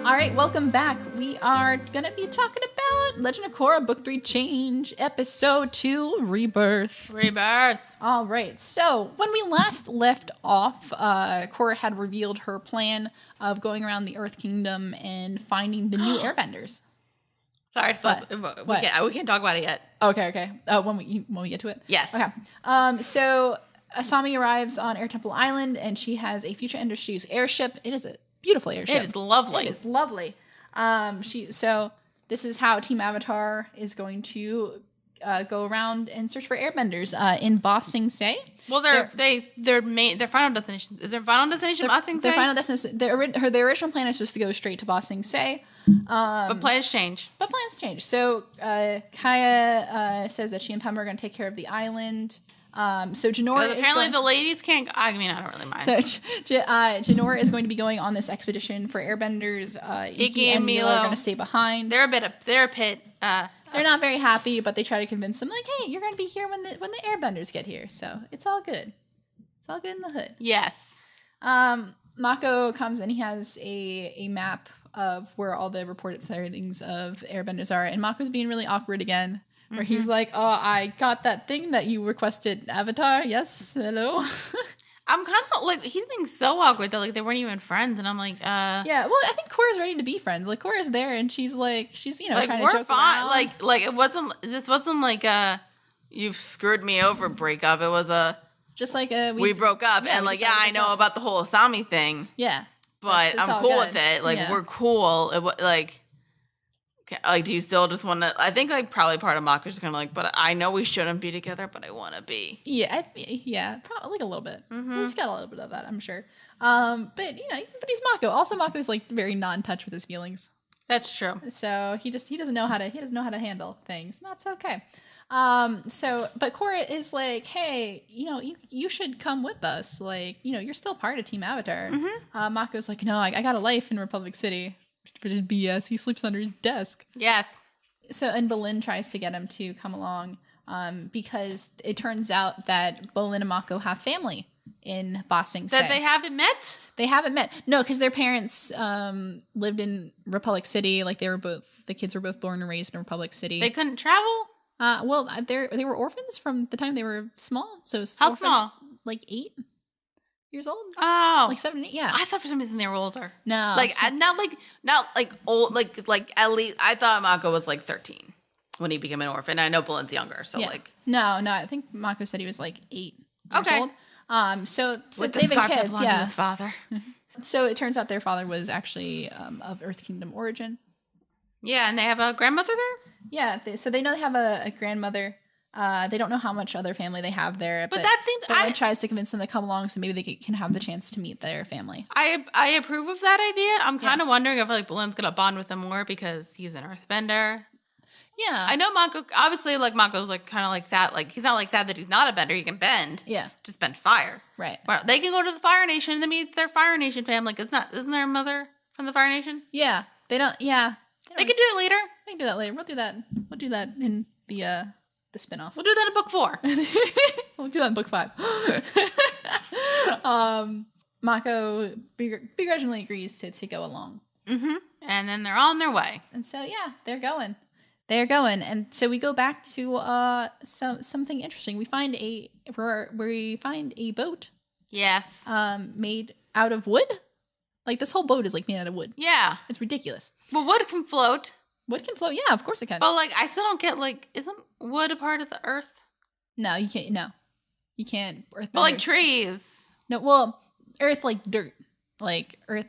All right, welcome back. We are going to be talking about Legend of Korra, Book 3 Change, Episode 2, Rebirth. Rebirth. All right, so when we last left off, Korra had revealed her plan of going around the Earth Kingdom and finding the new airbenders. Sorry, we can't talk about it yet. Okay. When we get to it? Yes. Okay. So Asami arrives on Air Temple Island, and she has a Future Industries airship. It is a beautiful airship. It is lovely. It is lovely. So this is how Team Avatar is going to go around and search for airbenders in Ba Sing Se. Well, their final destination is their final destination Ba Sing Se. Their final destination. Their original plan is just to go straight to Ba Sing Se. But plans change. So Kaya says that she and Pema are going to take care of the island. So Janora apparently the ladies can't. I mean, I don't really mind. So Janora is going to be going on this expedition for airbenders. Iki and Milo are going to stay behind. They're a pit. They're not very happy, but they try to convince them, like, "Hey, you're going to be here when the airbenders get here." So it's all good. It's all good in the hood. Yes. Mako comes and he has a map of where all the reported sightings of airbenders are, and Mako's being really awkward again. Where he's like, "Oh, I got that thing that you requested, Avatar. Yes, hello." I'm kind of like, he's being so awkward that like they weren't even friends, and I'm like, Yeah, well, I think Korra's ready to be friends. Like Korra's there, and she's like, you know, like trying to we're joke fine. around. Like it wasn't. This wasn't like a you've screwed me over breakup. It was a just like we broke up, yeah, and we like decided I to know break up. about the whole Asami thing, Yeah, but it's I'm all cool good. with it. Like Yeah. we're cool. Like. Okay, like, do you still just want to? I think like probably part of Mako's kind of like, but I know we shouldn't be together, but I want to be. Yeah, yeah, probably like a little bit. Mm-hmm. He's got a little bit of that, I'm sure. But you know, but he's Mako. Also, Mako's like very non-touch with his feelings, That's true. so he doesn't know how to handle things, and that's okay. But Korra is like, hey, you know, you should come with us. Like, you know, you're still part of Team Avatar. Mm-hmm. Mako's like, no, I got a life in Republic City. But it's BS. He sleeps under his desk. Yes. So, and Bolin tries to get him to come along, because it turns out that Bolin and Mako have family in Ba Sing Se. That they haven't met? They haven't met. No, because their parents lived in Republic City. Like the kids were both born and raised in Republic City. They couldn't travel? Well, they were orphans from the time they were small. So How orphans, small? Like 8 years old. Oh. Like 7 and 8. Yeah. I thought for some reason they were older. No. Like, not like old, like at least, I thought Mako was like 13 when he became an orphan. I know Bolin's younger, so yeah. like. No, I think Mako said he was like 8 years Okay. old. So With they've the been scarf that kids, belonged to yeah. his father. So it turns out their father was actually of Earth Kingdom origin. Yeah, and they have a grandmother there? Yeah, so they know they have a grandmother. They don't know how much other family they have there, But that seems... Bolin tries to convince them to come along so maybe they can have the chance to meet their family. I approve of that idea. I'm kind of wondering if like Bolin's gonna bond with them more because he's an earthbender. Yeah. I know Mako, obviously, like, Mako's, like, kind of, like, sad. Like, he's not, like, sad that he's not a bender. He can bend. Yeah. Just bend fire. Right. But they can go to the Fire Nation and meet their Fire Nation family. Like, isn't there a mother from the Fire Nation? Yeah. They don't, yeah. They can do it later. They can do that later. We'll do that in the spinoff. We'll do that in book 4. We'll do that in book 5. Mako begrudgingly agrees to go along. Mm-hmm. And then they're on their way. And so, yeah, they're going. And so we go back to something interesting. We find a boat. Yes. Made out of wood. Like, this whole boat is, like, made out of wood. Yeah. It's ridiculous. Well, wood can float. Wood can float? Yeah, of course it can. But, like, I still don't get, like, isn't wood a part of the earth? No, you can't. No. You can't. Earth But, like, benders. trees. No, well, earth, like, dirt. Like, earth.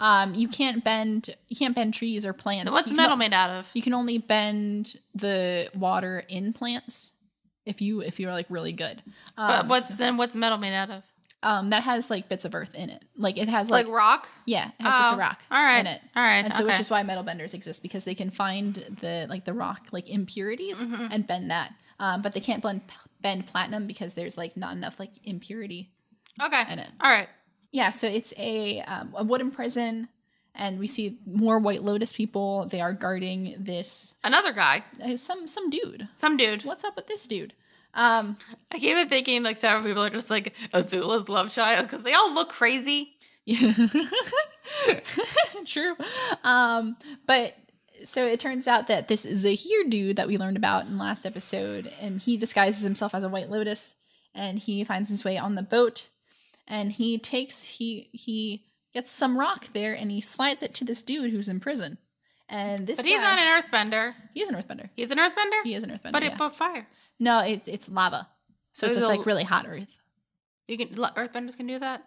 You can't bend trees or plants. So what's metal made out of? You can only bend the water in plants if you're, like, really good. But what's metal made out of? That has, like, bits of earth in it. Like, it has, like rock? Yeah, it has bits of rock all right. in it. All right. And so, which is why metal benders exist, because they can find the rock, like, impurities and bend that. But they can't bend platinum because there's, like, not enough, like, impurity in it. All right. Yeah, so it's a wooden prison, and we see more White Lotus people. They are guarding this Another guy. Some dude. Some dude. What's up with this dude? I keep on thinking like several people are just like Azula's love child because they all look crazy. Yeah, true. But so it turns out that this Zahir dude that we learned about in last episode, and he disguises himself as a White Lotus, and he finds his way on the boat, and he gets some rock there, and he slides it to this dude who's in prison. And this But he's not an earthbender. He is an earthbender. He's an earthbender? He is an earthbender. But yeah. it put fire. No, it's lava. So it's just like really hot earth. Earthbenders can do that?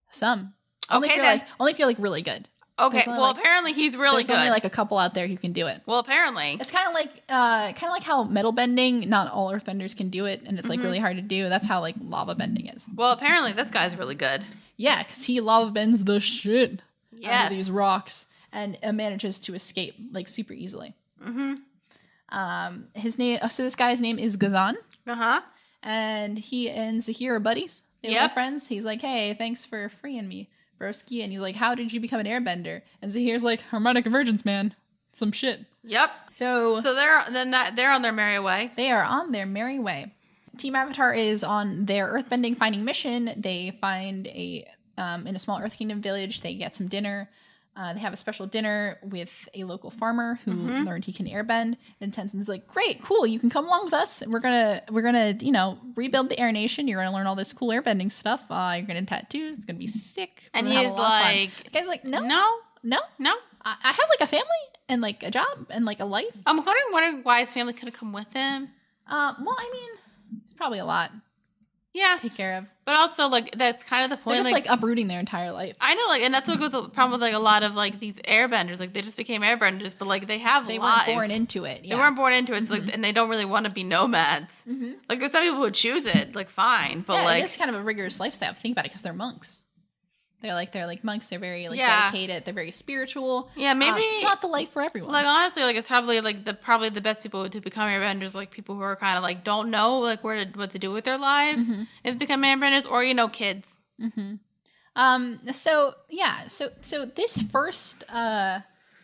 Some. Okay, only if you're like really good. Okay, There's only, well like, apparently he's really there's good. only like a couple out there who can do it. Well, apparently. It's kind of like how metal bending, not all earthbenders can do it, and it's like really hard to do. That's how like lava bending is. Well, apparently this guy's really good. Yeah, because he lava bends the shit out of Yes. these rocks and manages to escape like super easily. His name. So this guy's name is Gazan. Uh-huh. And he and Zahir are buddies. They're friends. He's like, hey, thanks for freeing me, broski. And he's like, how did you become an airbender? And Zahir's like, harmonic convergence, man. Some shit. Yep. So they're on their merry way. They are on their merry way. Team Avatar is on their earthbending finding mission. They find in a small Earth Kingdom village. They get some dinner. They have a special dinner with a local farmer who learned he can airbend. And Tenzin's like, great, cool, you can come along with us. We're gonna rebuild the Air Nation. You're gonna learn all this cool airbending stuff. You're gonna tattoos. It's gonna be sick. And he's like, the guy's like, no. I have like a family and like a job and like a life. I'm wondering why his family couldn't come with him. Well, I mean, it's probably a lot. Yeah. To take care of. But also, like, that's kind of the point. They're just, like uprooting their entire life. I know, like, and that's what goes the problem with, like, a lot of, like, these airbenders. Like, they just became airbenders, but, like, they have They lives. weren't born into it. Yeah. They weren't born into it, so, like, and they don't really want to be nomads. Like, there's some people who choose it, like, fine. But, like... it's kind of a rigorous lifestyle if you think about it, because they're monks. They're like monks. They're very like dedicated. They're very spiritual. Yeah, maybe it's not the life for everyone. Like honestly, like it's probably like the best people to become airbenders, like people who are kind of like don't know like what to do with their lives and become airbenders, or kids. So this first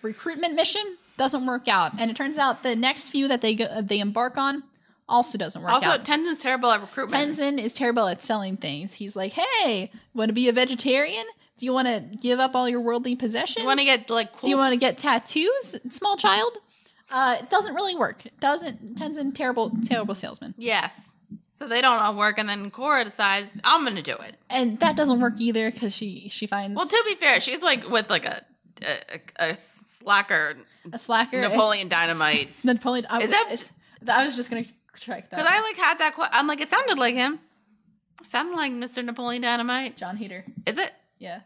recruitment mission doesn't work out, and it turns out the next few that they embark on also doesn't work out. Also, Tenzin's terrible at recruitment. Tenzin is terrible at selling things. He's like, hey, want to be a vegetarian? Do you want to give up all your worldly possessions? You want to get like cool... Do you want to get tattoos, small child? It doesn't really work. Tenzin, terrible salesman. Yes. So they don't all work, and then Korra decides, I'm going to do it. And that doesn't work either, because she finds... Well, to be fair, she's like with like a slacker. A slacker? Napoleon Dynamite. Napoleon... I was just going to check that. Because I like had that... I'm like, it sounded like him. It sounded like Mr. Napoleon Dynamite. John Heater. Is it? Yeah.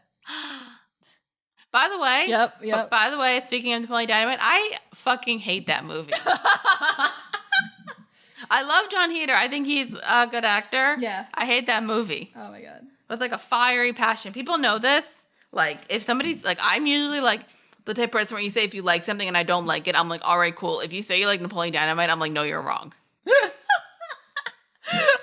By the way... Yep. By the way, speaking of Napoleon Dynamite, I fucking hate that movie. I love John Heater. I think he's a good actor. Yeah. I hate that movie. Oh my god. With like a fiery passion. People know this. Like, if somebody's like, I'm usually like the type of person where you say if you like something and I don't like it, I'm like, all right, cool. If you say you like Napoleon Dynamite, I'm like, no, you're wrong.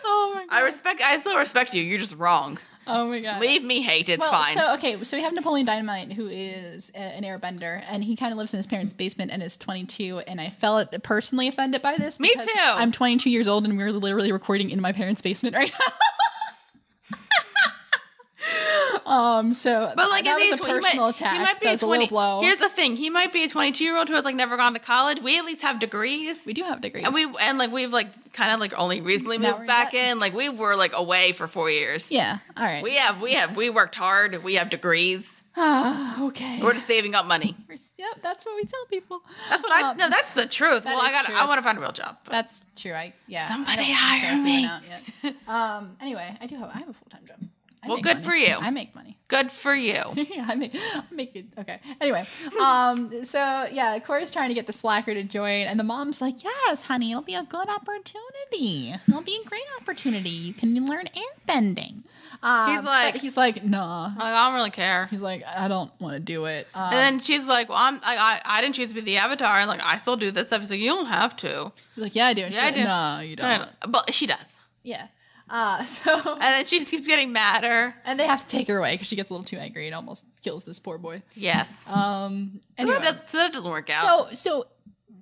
Oh my god. I still respect you. You're just wrong. Oh my god. Leave me hate. It's fine. So we have Napoleon Dynamite, who is an airbender, and he kind of lives in his parents' basement and is 22, and I felt personally offended by this. Me too. I'm 22 years old, and we're literally recording in my parents' basement right now. But like, that was a personal attack. He might be a little blow. Here's the thing: he might be a 22-year-old who has like never gone to college. We at least have degrees. We do have degrees, and we've like kind of like only recently moved back in. Like we were like away for 4 years. Yeah, all right. We worked hard. We have degrees. Okay. We're just saving up money. Yep, that's what we tell people. That's what no, that's the truth. Well, I want to find a real job. But. That's true. Somebody hire me. Anyway, I have a full-time job. Well, good for you. I make money. Good for you. I make it. Okay. Anyway, Korra's trying to get the slacker to join, and the mom's like, yes, honey, it'll be a good opportunity. It'll be a great opportunity. You can learn airbending. He's like, nah. Like, I don't really care. He's like, I don't want to do it. And then she's like, well, I didn't choose to be the avatar. And like, I still do this stuff. He's like, you don't have to. He's like, yeah, I do. And she's like, no, you don't. But she does. Yeah. And then she just keeps getting madder, and they have to take her away because she gets a little too angry and almost kills this poor boy. Yes. Anyway, so that doesn't work out. So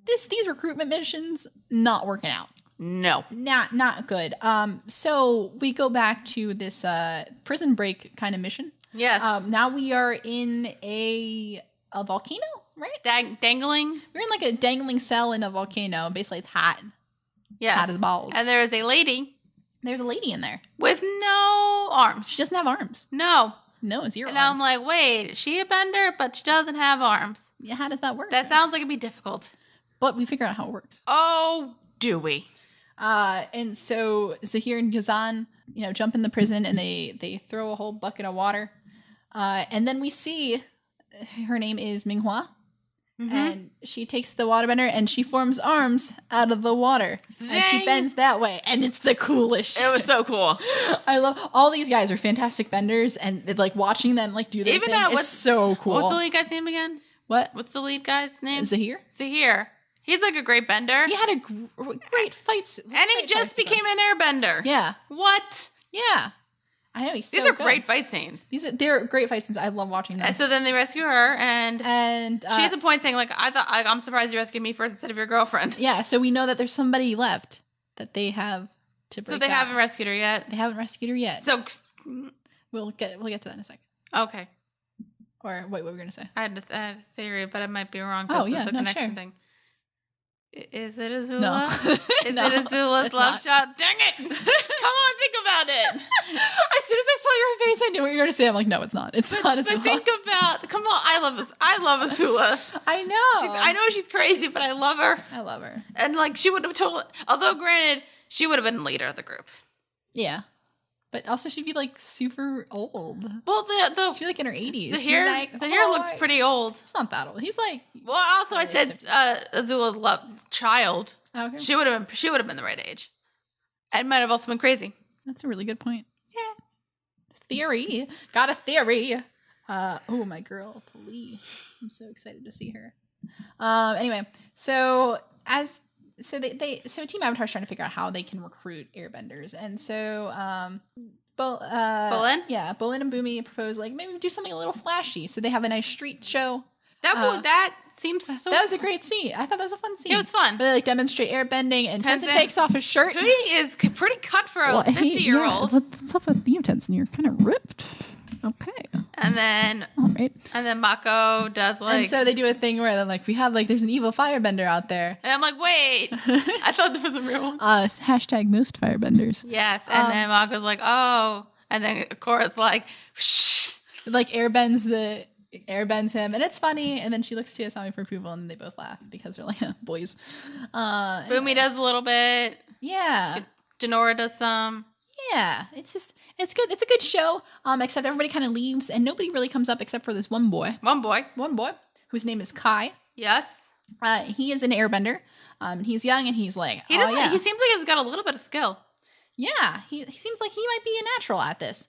these recruitment missions not working out. No. Not good. So we go back to this prison break kind of mission. Yes. Now we are in a volcano, right? Dangling. We're in like a dangling cell in a volcano. Basically, it's hot. Yes. It's hot as balls. And there is a lady. There's a lady in there. With no arms. She doesn't have arms. No, 0 arms. And I'm like, wait, is she a bender? But she doesn't have arms. Yeah, how does that work? That sounds like it'd be difficult. But we figure out how it works. Oh, do we? And so Zahir and Ghazan, jump in the prison, and they throw a whole bucket of water. And then we see, her name is Minghua. Mm-hmm. And she takes the waterbender and she forms arms out of the water. Zing. And she bends that way. And it's the coolest shit. It was so cool. I love all these guys are fantastic benders, and like watching them like do their thing is so cool. What's the lead guy's name again? What's the lead guy's name? Zahir. He's like a great bender. He had a great fight. And he just became an airbender. Yeah. What? Yeah. I know, These are great fight scenes. They're great fight scenes. I love watching them. And so then they rescue her, and she has a point saying, like, I'm surprised you rescued me first instead of your girlfriend. Yeah, so we know that there's somebody left that they have to break. So they haven't rescued her yet. They haven't rescued her yet. So we'll get to that in a second. Okay. Or wait, what were we gonna say? I had a theory, but I might be wrong Oh, because yeah, of the no, connection sure. thing. Is it Azula? No. Is No, it Azula's it's love not. shot? Dang it! Come on, think about it. As soon as I saw your face, I knew what you were gonna say. I'm like, no, it's not. It's not. It's But not. think about, come on, I love Azula. I know. I know she's crazy, but I love her. I love her. And like she would have although granted, she would have been the leader of the group. Yeah. But also, she'd be like super old. Well, She'd be like in her 80s. the She'd hair, be like, the hair looks pretty old. It's not that old. He's like. Well, also I said Azula's child. Okay. She would have been the right age. And might have also been crazy. That's a really good point. Yeah. Theory. Got a theory. Oh, my girl, Polly. I'm so excited to see her. Anyway, so Team Avatar's trying to figure out how they can recruit airbenders. And so Bolin? Yeah, Bolin and Boomy propose like maybe do something a little flashy. So they have a nice street show. That seems so that was a great scene. I thought that was a fun scene. It was fun. But they like demonstrate airbending, and Tenzin Tenzin takes off his shirt. He is pretty cut for a 50-year-old. Yeah, what's up with you, Tenzin? You're kind of ripped. Okay. And then All right. Mako does like, And so they do a thing where they're like, we have like, there's an evil firebender out there. and I'm like, wait, I thought that was a real one. Hashtag most firebenders. Yes, and then Mako's like, oh, and then Korra's like, shh. Like airbends him, and it's funny. And then she looks to Asami for approval, and they both laugh because they're like boys. Boomy does a little bit. Yeah. Denora does some. Yeah, it's good. It's a good show. Except everybody kind of leaves, and nobody really comes up except for this one boy whose name is Kai. Yes. He is an airbender. He's young, and he's like, He seems like he's got a little bit of skill. Yeah, he seems like he might be a natural at this.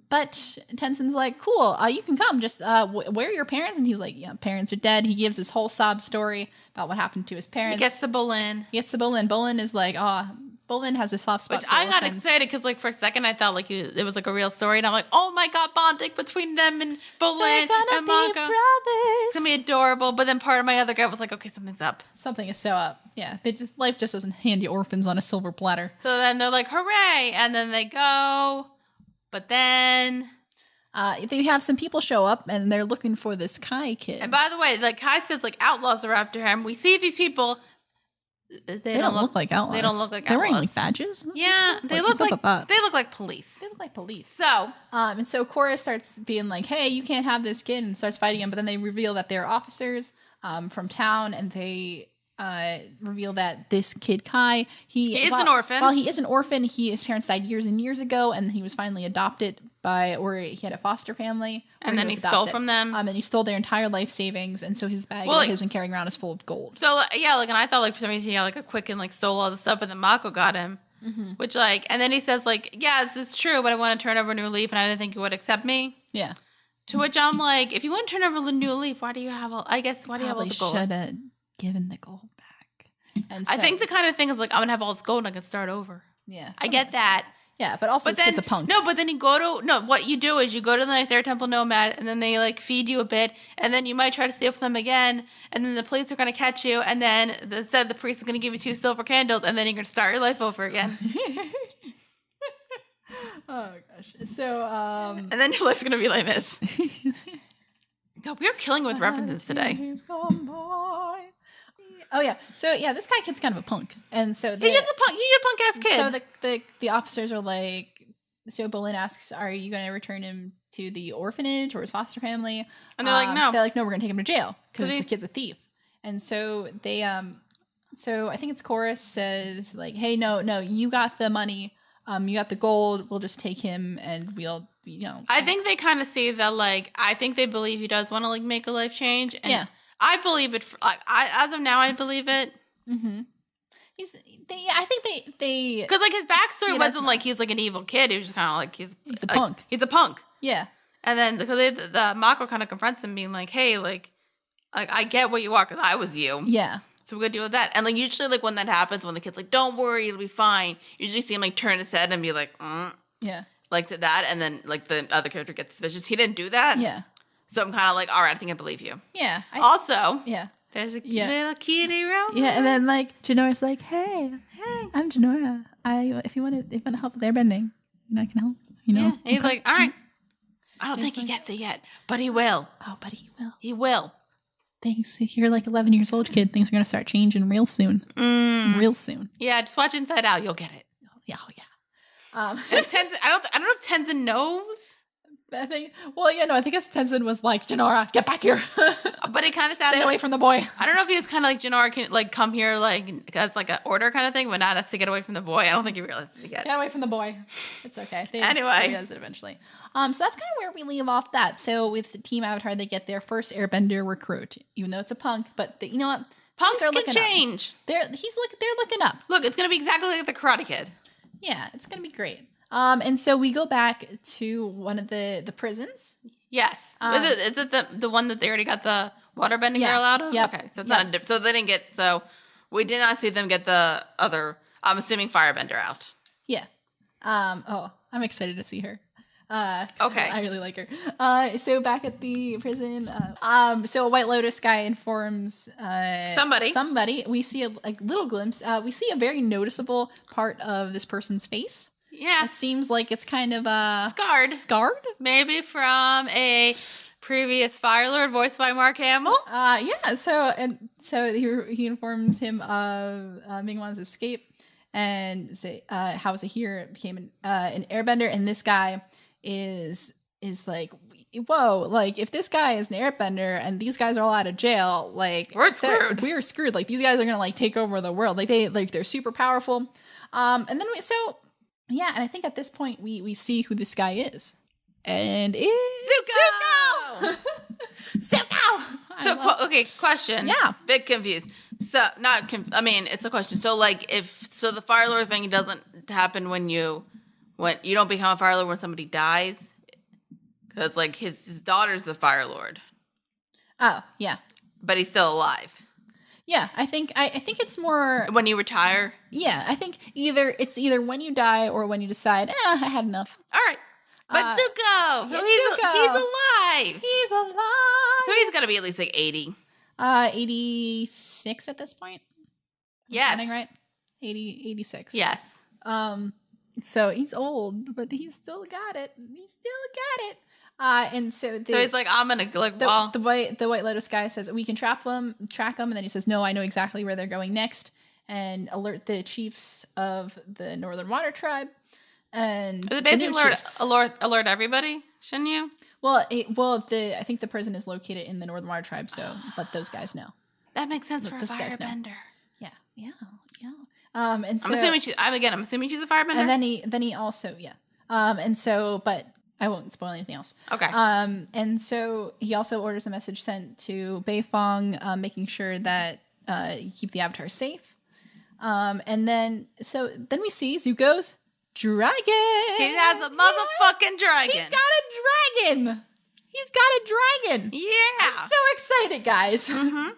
But Tenzin's like, cool, you can come. Just where are your parents? And he's like, yeah, parents are dead. He gives this whole sob story about what happened to his parents. He gets the Bolin. Bolin is like, Bolin has a soft spot. Which I got excited because, like, for a second I thought like it was like a real story, and I'm like, oh my god, bonding between them and Bolin and Mako. Brothers. It's gonna be adorable. But then part of my other gut was like, okay, something's up. Something is so up. Yeah, life just doesn't hand you orphans on a silver platter. So then they're like, hooray, and then they go. But then they have some people show up, and they're looking for this Kai kid. And by the way, like Kai says, like outlaws are after him. We see these people. They don't look like outlaws. They don't look like outlaws. They're wearing like badges. Yeah, they look like police. They look like police. So, and so Korra starts being like, "Hey, you can't have this kid," and starts fighting him. But then they reveal that they're officers from town, and they reveal that this kid Kai, he is an orphan. Well, he is an orphan. His parents died years and years ago, and he was finally adopted he had a foster family, and then he stole from them. And he stole their entire life savings, and so his bag that he's been carrying around is full of gold. So yeah, like, and I thought like for some reason he had like a quick and like stole all the stuff, and then Mako got him. Mm-hmm. Which like, and then he says like, yeah, this is true, but I want to turn over a new leaf, and I didn't think you would accept me. Yeah. To which I'm like, if you want to turn over a new leaf, why do you have all? I guess why do you have all the gold? Should have given the gold back. And so, I think the kind of thing is like, I'm gonna have all this gold and I can start over. Yeah, I get that. Yeah, but also this kid's a punk. No, but then what you do is you go to the nice air temple nomad, and then they like feed you a bit, and then you might try to steal from them again, and then the police are gonna catch you, and then the priest is gonna give you 2 silver candles, and then you're gonna start your life over again. Oh gosh. So and then your life's gonna be like this. God, we are killing with references today. Oh yeah. So yeah, this kid's kind of a punk, and so he's a punk ass kid. So the officers are like, so Bolin asks, "Are you going to return him to the orphanage or his foster family?" And they're like, "No." They're like, "No, we're going to take him to jail because the kid's a thief." And so they so I think it's Korra says like, "Hey, no, you got the money. You got the gold. We'll just take him, and we'll, I think they kind of see that like, I think they believe he does want to like make a life change. And yeah. I believe it. As of now, I believe it. Mm-hmm. I think they because like his backstory wasn't like he's like an evil kid. He was just kind of like he's a punk. He's a punk. Yeah. And then because the Mako kind of confronts him, being like, "Hey, like I get what you are because I was you. Yeah. So we're gonna deal with that." And like usually, like when that happens, when the kid's like, "Don't worry, it'll be fine," you usually see him like turn his head and be like, "Yeah," like to that, and then like the other character gets suspicious. He didn't do that. Yeah. So I'm kind of like, all right, I think I believe you. Yeah. Also, there's a little kitty around. Yeah, and then like Janora's like, hey, I'm Janora. If you want to help with airbending, I can help. Yeah. And he's like, all right. I don't think he gets it yet, but he will. Oh, but he will. He will. Thanks. You're like 11 years old, kid. Things are going to start changing real soon. Real soon. Yeah, just watch Inside Out. You'll get it. Oh, yeah. And I don't know if Tenzin knows. I think, I think Tenzin was like, Jinora, get back here. But it kind of sounded... Stay away from the boy. I don't know if he was kind of like, Jinora can like come here like as like an order kind of thing, but not us to get away from the boy. I don't think he realizes it yet. Get away from the boy. It's okay. Anyway. They realize it eventually. So that's kind of where we leave off that. So with Team Avatar, they get their first airbender recruit, even though it's a punk, but you know what? Punks are looking change. Up. They're looking up. Look, it's going to be exactly like the Karate Kid. Yeah, it's going to be great. And so we go back to one of the prisons. Yes. Is it the one that they already got the waterbending girl out of? Yep. Okay. So it's not so they didn't get, so we did not see them get the other, I'm assuming firebender out. Yeah. I'm excited to see her. Okay. I really like her. So back at the prison, so a White Lotus guy informs somebody. We see a little glimpse. We see a very noticeable part of this person's face. Yeah. It seems like it's kind of scarred. Maybe from a previous Fire Lord voiced by Mark Hamill. Yeah. So he informs him of Mingwan's escape and how Zahir became an airbender, and this guy is like, whoa, like if this guy is an airbender and these guys are all out of jail, like we're screwed. We're screwed. Like these guys are gonna like take over the world. Like they're super powerful. And then and I think at this point we see who this guy is. And it's Zuko! Zuko! So, okay, question. Yeah. Bit confused. So, it's a question. So, like, the Fire Lord thing doesn't happen when you don't become a Fire Lord when somebody dies? Because, like, his daughter's the Fire Lord. Oh, yeah. But he's still alive. Yeah, I think it's more when you retire. Yeah, I think it's either when you die or when you decide, I had enough. All right. But Zuko! So he's alive! He's alive! So he's got to be at least like 80. 86 at this point? Yes. Counting right? 86. Yes. So he's old, but he's still got it. And so he's like, I'm gonna like the White Lotus guy says we can track them, and then he says, no, I know exactly where they're going next, and alert the chiefs of the Northern Water Tribe. And basically alert everybody, shouldn't you? Well, I think the prison is located in the Northern Water Tribe, so let those guys know. That makes sense for a firebender. Yeah. And so I'm assuming she's a firebender. And then he also but I won't spoil anything else. Okay. And so he also orders a message sent to Beifong, making sure that you keep the Avatar safe. And then we see Zuko's dragon. He has a motherfucking dragon. He's got a dragon. Yeah. I'm so excited, guys. Mm-hmm.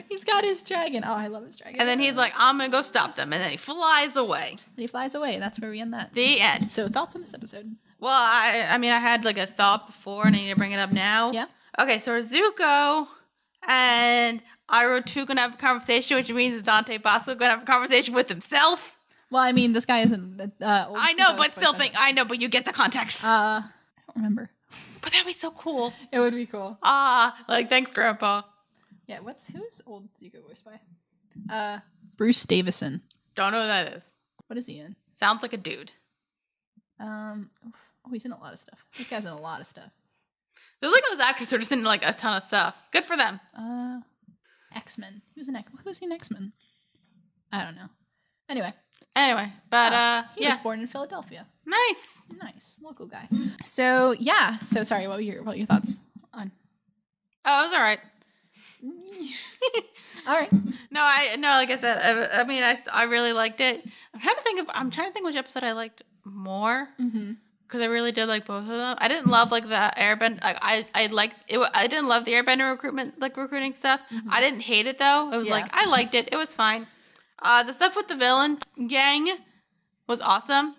He's got his dragon. Oh, I love his dragon. And then he's like, I'm going to go stop them. And then he flies away. That's where we end that. The end. So thoughts on this episode? Well, I had like a thought before and I need to bring it up now. Yeah. Okay, so Zuko and Iroh 2 going to have a conversation, which means Dante Basco going to have a conversation with himself. Well, I mean, this guy isn't old. I know, but you get the context. I don't remember. But that'd be so cool. It would be cool. Thanks, Grandpa. Yeah, who's old Zuko voiced by? Bruce Davison. Don't know who that is. What is he in? Sounds like a dude. He's in a lot of stuff. This guy's in a lot of stuff. There's like those actors who are just in like a ton of stuff. Good for them. X-Men. Who was he in X-Men? I don't know. Anyway, but he was born in Philadelphia. Nice Local guy. So yeah. So sorry. What were your thoughts on? Oh, it was all right. All right. No, like I said, I mean, I really liked it. I'm trying to think which episode I liked more. Mm-hmm. Because I really did like both of them. I didn't love like the airbend. Like I liked it. I didn't love the airbender recruiting stuff. Mm-hmm. I didn't hate it though. It was like I liked it. It was fine. The stuff with the villain gang was awesome.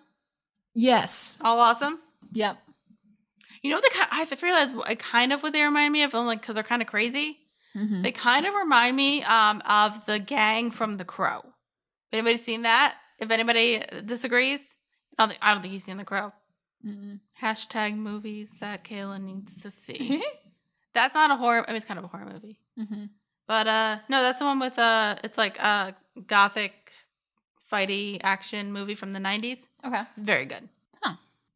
Yes. All awesome. Yep. You know what? I realized kind of what they remind me of, like because they're kind of crazy. Mm-hmm. They kind of remind me of the gang from The Crow. Anybody seen that? If anybody disagrees, I don't think you've seen The Crow. Hashtag movies that Cailin needs to see. That's not a horror. I mean, it's kind of a horror movie. Mm-hmm. But no, that's the one with it's like a gothic fighty action movie from the 90s. Okay. It's very good. Huh.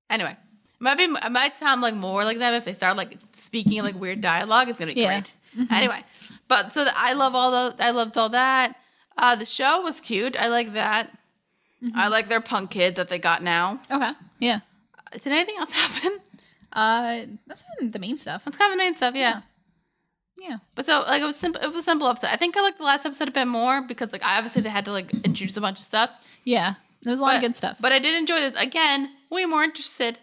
Anyway, it might sound like more like that if they start like speaking like weird dialogue. It's gonna be great. Mm-hmm. Anyway, but so I loved all that. The show was cute. I like that. Mm-hmm. I like their punk kid that they got now. Okay. Yeah. Did anything else happen? That's kind of the main stuff. That's kind of the main stuff, yeah. But so like it was a simple episode. I think I liked the last episode a bit more because like obviously they had to like introduce a bunch of stuff. Yeah. There was a lot of good stuff. But I did enjoy this. Again, way more interested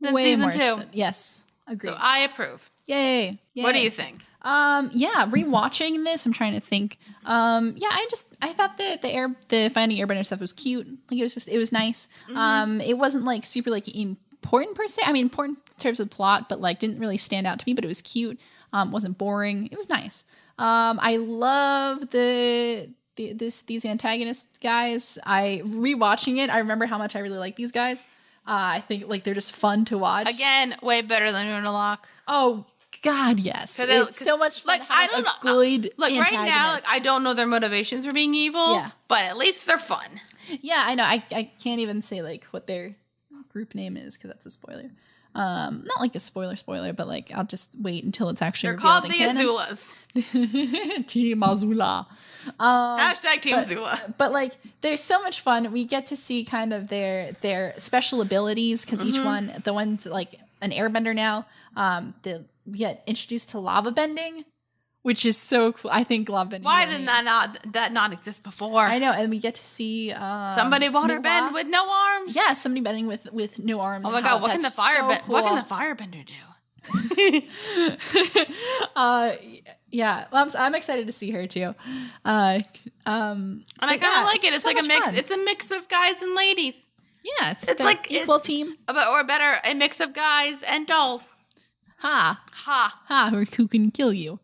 than season 2. Yes. Agreed. So I approve. Yay. What do you think? Rewatching this, I'm trying to think. I thought that the Finding Airbender stuff was cute. Like it was nice. Mm-hmm. It wasn't like super like important per se. I mean, important in terms of plot, but like didn't really stand out to me. But it was cute. Wasn't boring. It was nice. I love these antagonist guys. Rewatching it, I remember how much I really like these guys. I think like they're just fun to watch. Again, way better than Unalak. Oh God, yes. It's so much fun. Like I don't know. Good like right now, like, I don't know their motivations for being evil. Yeah. But at least they're fun. Yeah, I know. I can't even say like what their group name is because that's a spoiler. Not like a spoiler, but like I'll just wait until it's actually they're revealed. Called the Azulas. Team Azula. Hashtag Team Azula. But like, there's so much fun. We get to see kind of their special abilities because each one, the one's like an airbender now. We get introduced to lava bending, which is so cool. I think lava bending. Why did that not exist before? I know, and we get to see somebody water bend with no arms. Yeah, somebody bending with no arms. Oh my God, what can the firebender do? Yeah, well, I'm excited to see her too. And I kind of like it. It's so like a mix. Fun. It's a mix of guys and ladies. Yeah, it's like equal team, or better, a mix of guys and dolls. Who can kill you.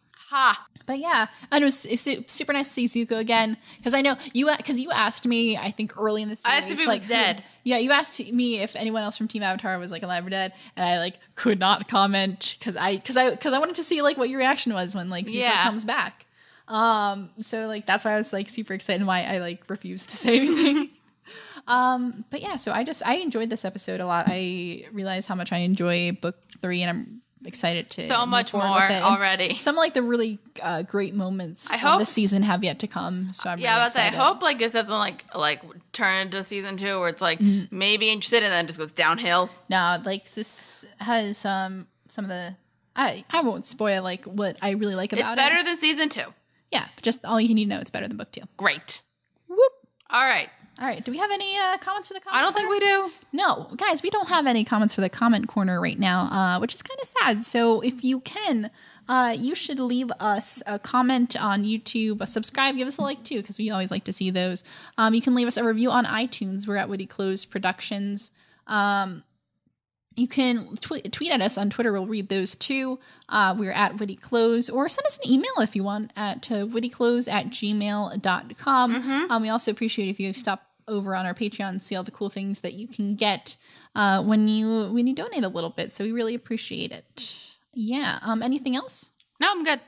But yeah, and it was super nice to see Zuko again because I know you asked me, I think early in the series, I asked if he was dead. You asked me if anyone else from Team Avatar was like alive or dead, and I like could not comment because I wanted to see like what your reaction was when like Zuko comes back. So like that's why I was like super excited and why I like refused to say anything. But yeah, so I enjoyed this episode a lot. I realized how much I enjoy book 3, and I'm excited to so much more already. Some like the really great moments of the season have yet to come. So I'm really excited. I hope like this doesn't like turn into season 2 where it's like maybe interested and then just goes downhill. No, like this has some of the I won't spoil like what I really like about it. It's better than season 2. Yeah, just all you need to know. It's better than book 2. Great. Whoop. All right. Do we have any comments for the comment? I don't think we do. No, guys, we don't have any comments for the comment corner right now, which is kind of sad. So if you can, you should leave us a comment on YouTube, subscribe, give us a like too, because we always like to see those. You can leave us a review on iTunes. We're at Witty Close Productions. You can tweet at us on Twitter. We'll read those too. We're at Witty Close, or send us an email if you want at wittyclose@gmail.com. We also appreciate if you stop over on our Patreon and see all the cool things that you can get when you donate a little bit. So we really appreciate it. Yeah. Anything else? No, I'm good.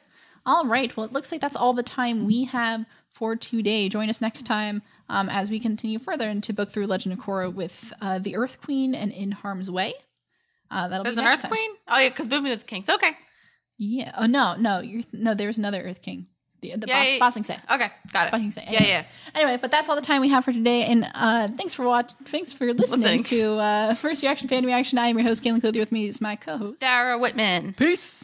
All right. Well, it looks like that's all the time we have for today. Join us next time as we continue further into book 3 Legend of Korra with the Earth Queen and In Harm's Way. There's an Earth Queen? Oh yeah, because Boomy was king. So okay. Yeah. Oh no. There's another Earth King. The Bossing Say. Okay, got it. Bossing Say. Anyway. Yeah. Anyway, but that's all the time we have for today. And thanks for listening to First Reaction Fan Reaction. I am your host, Cailin Clothier. With me is my co-host, Dara Whitman. Peace.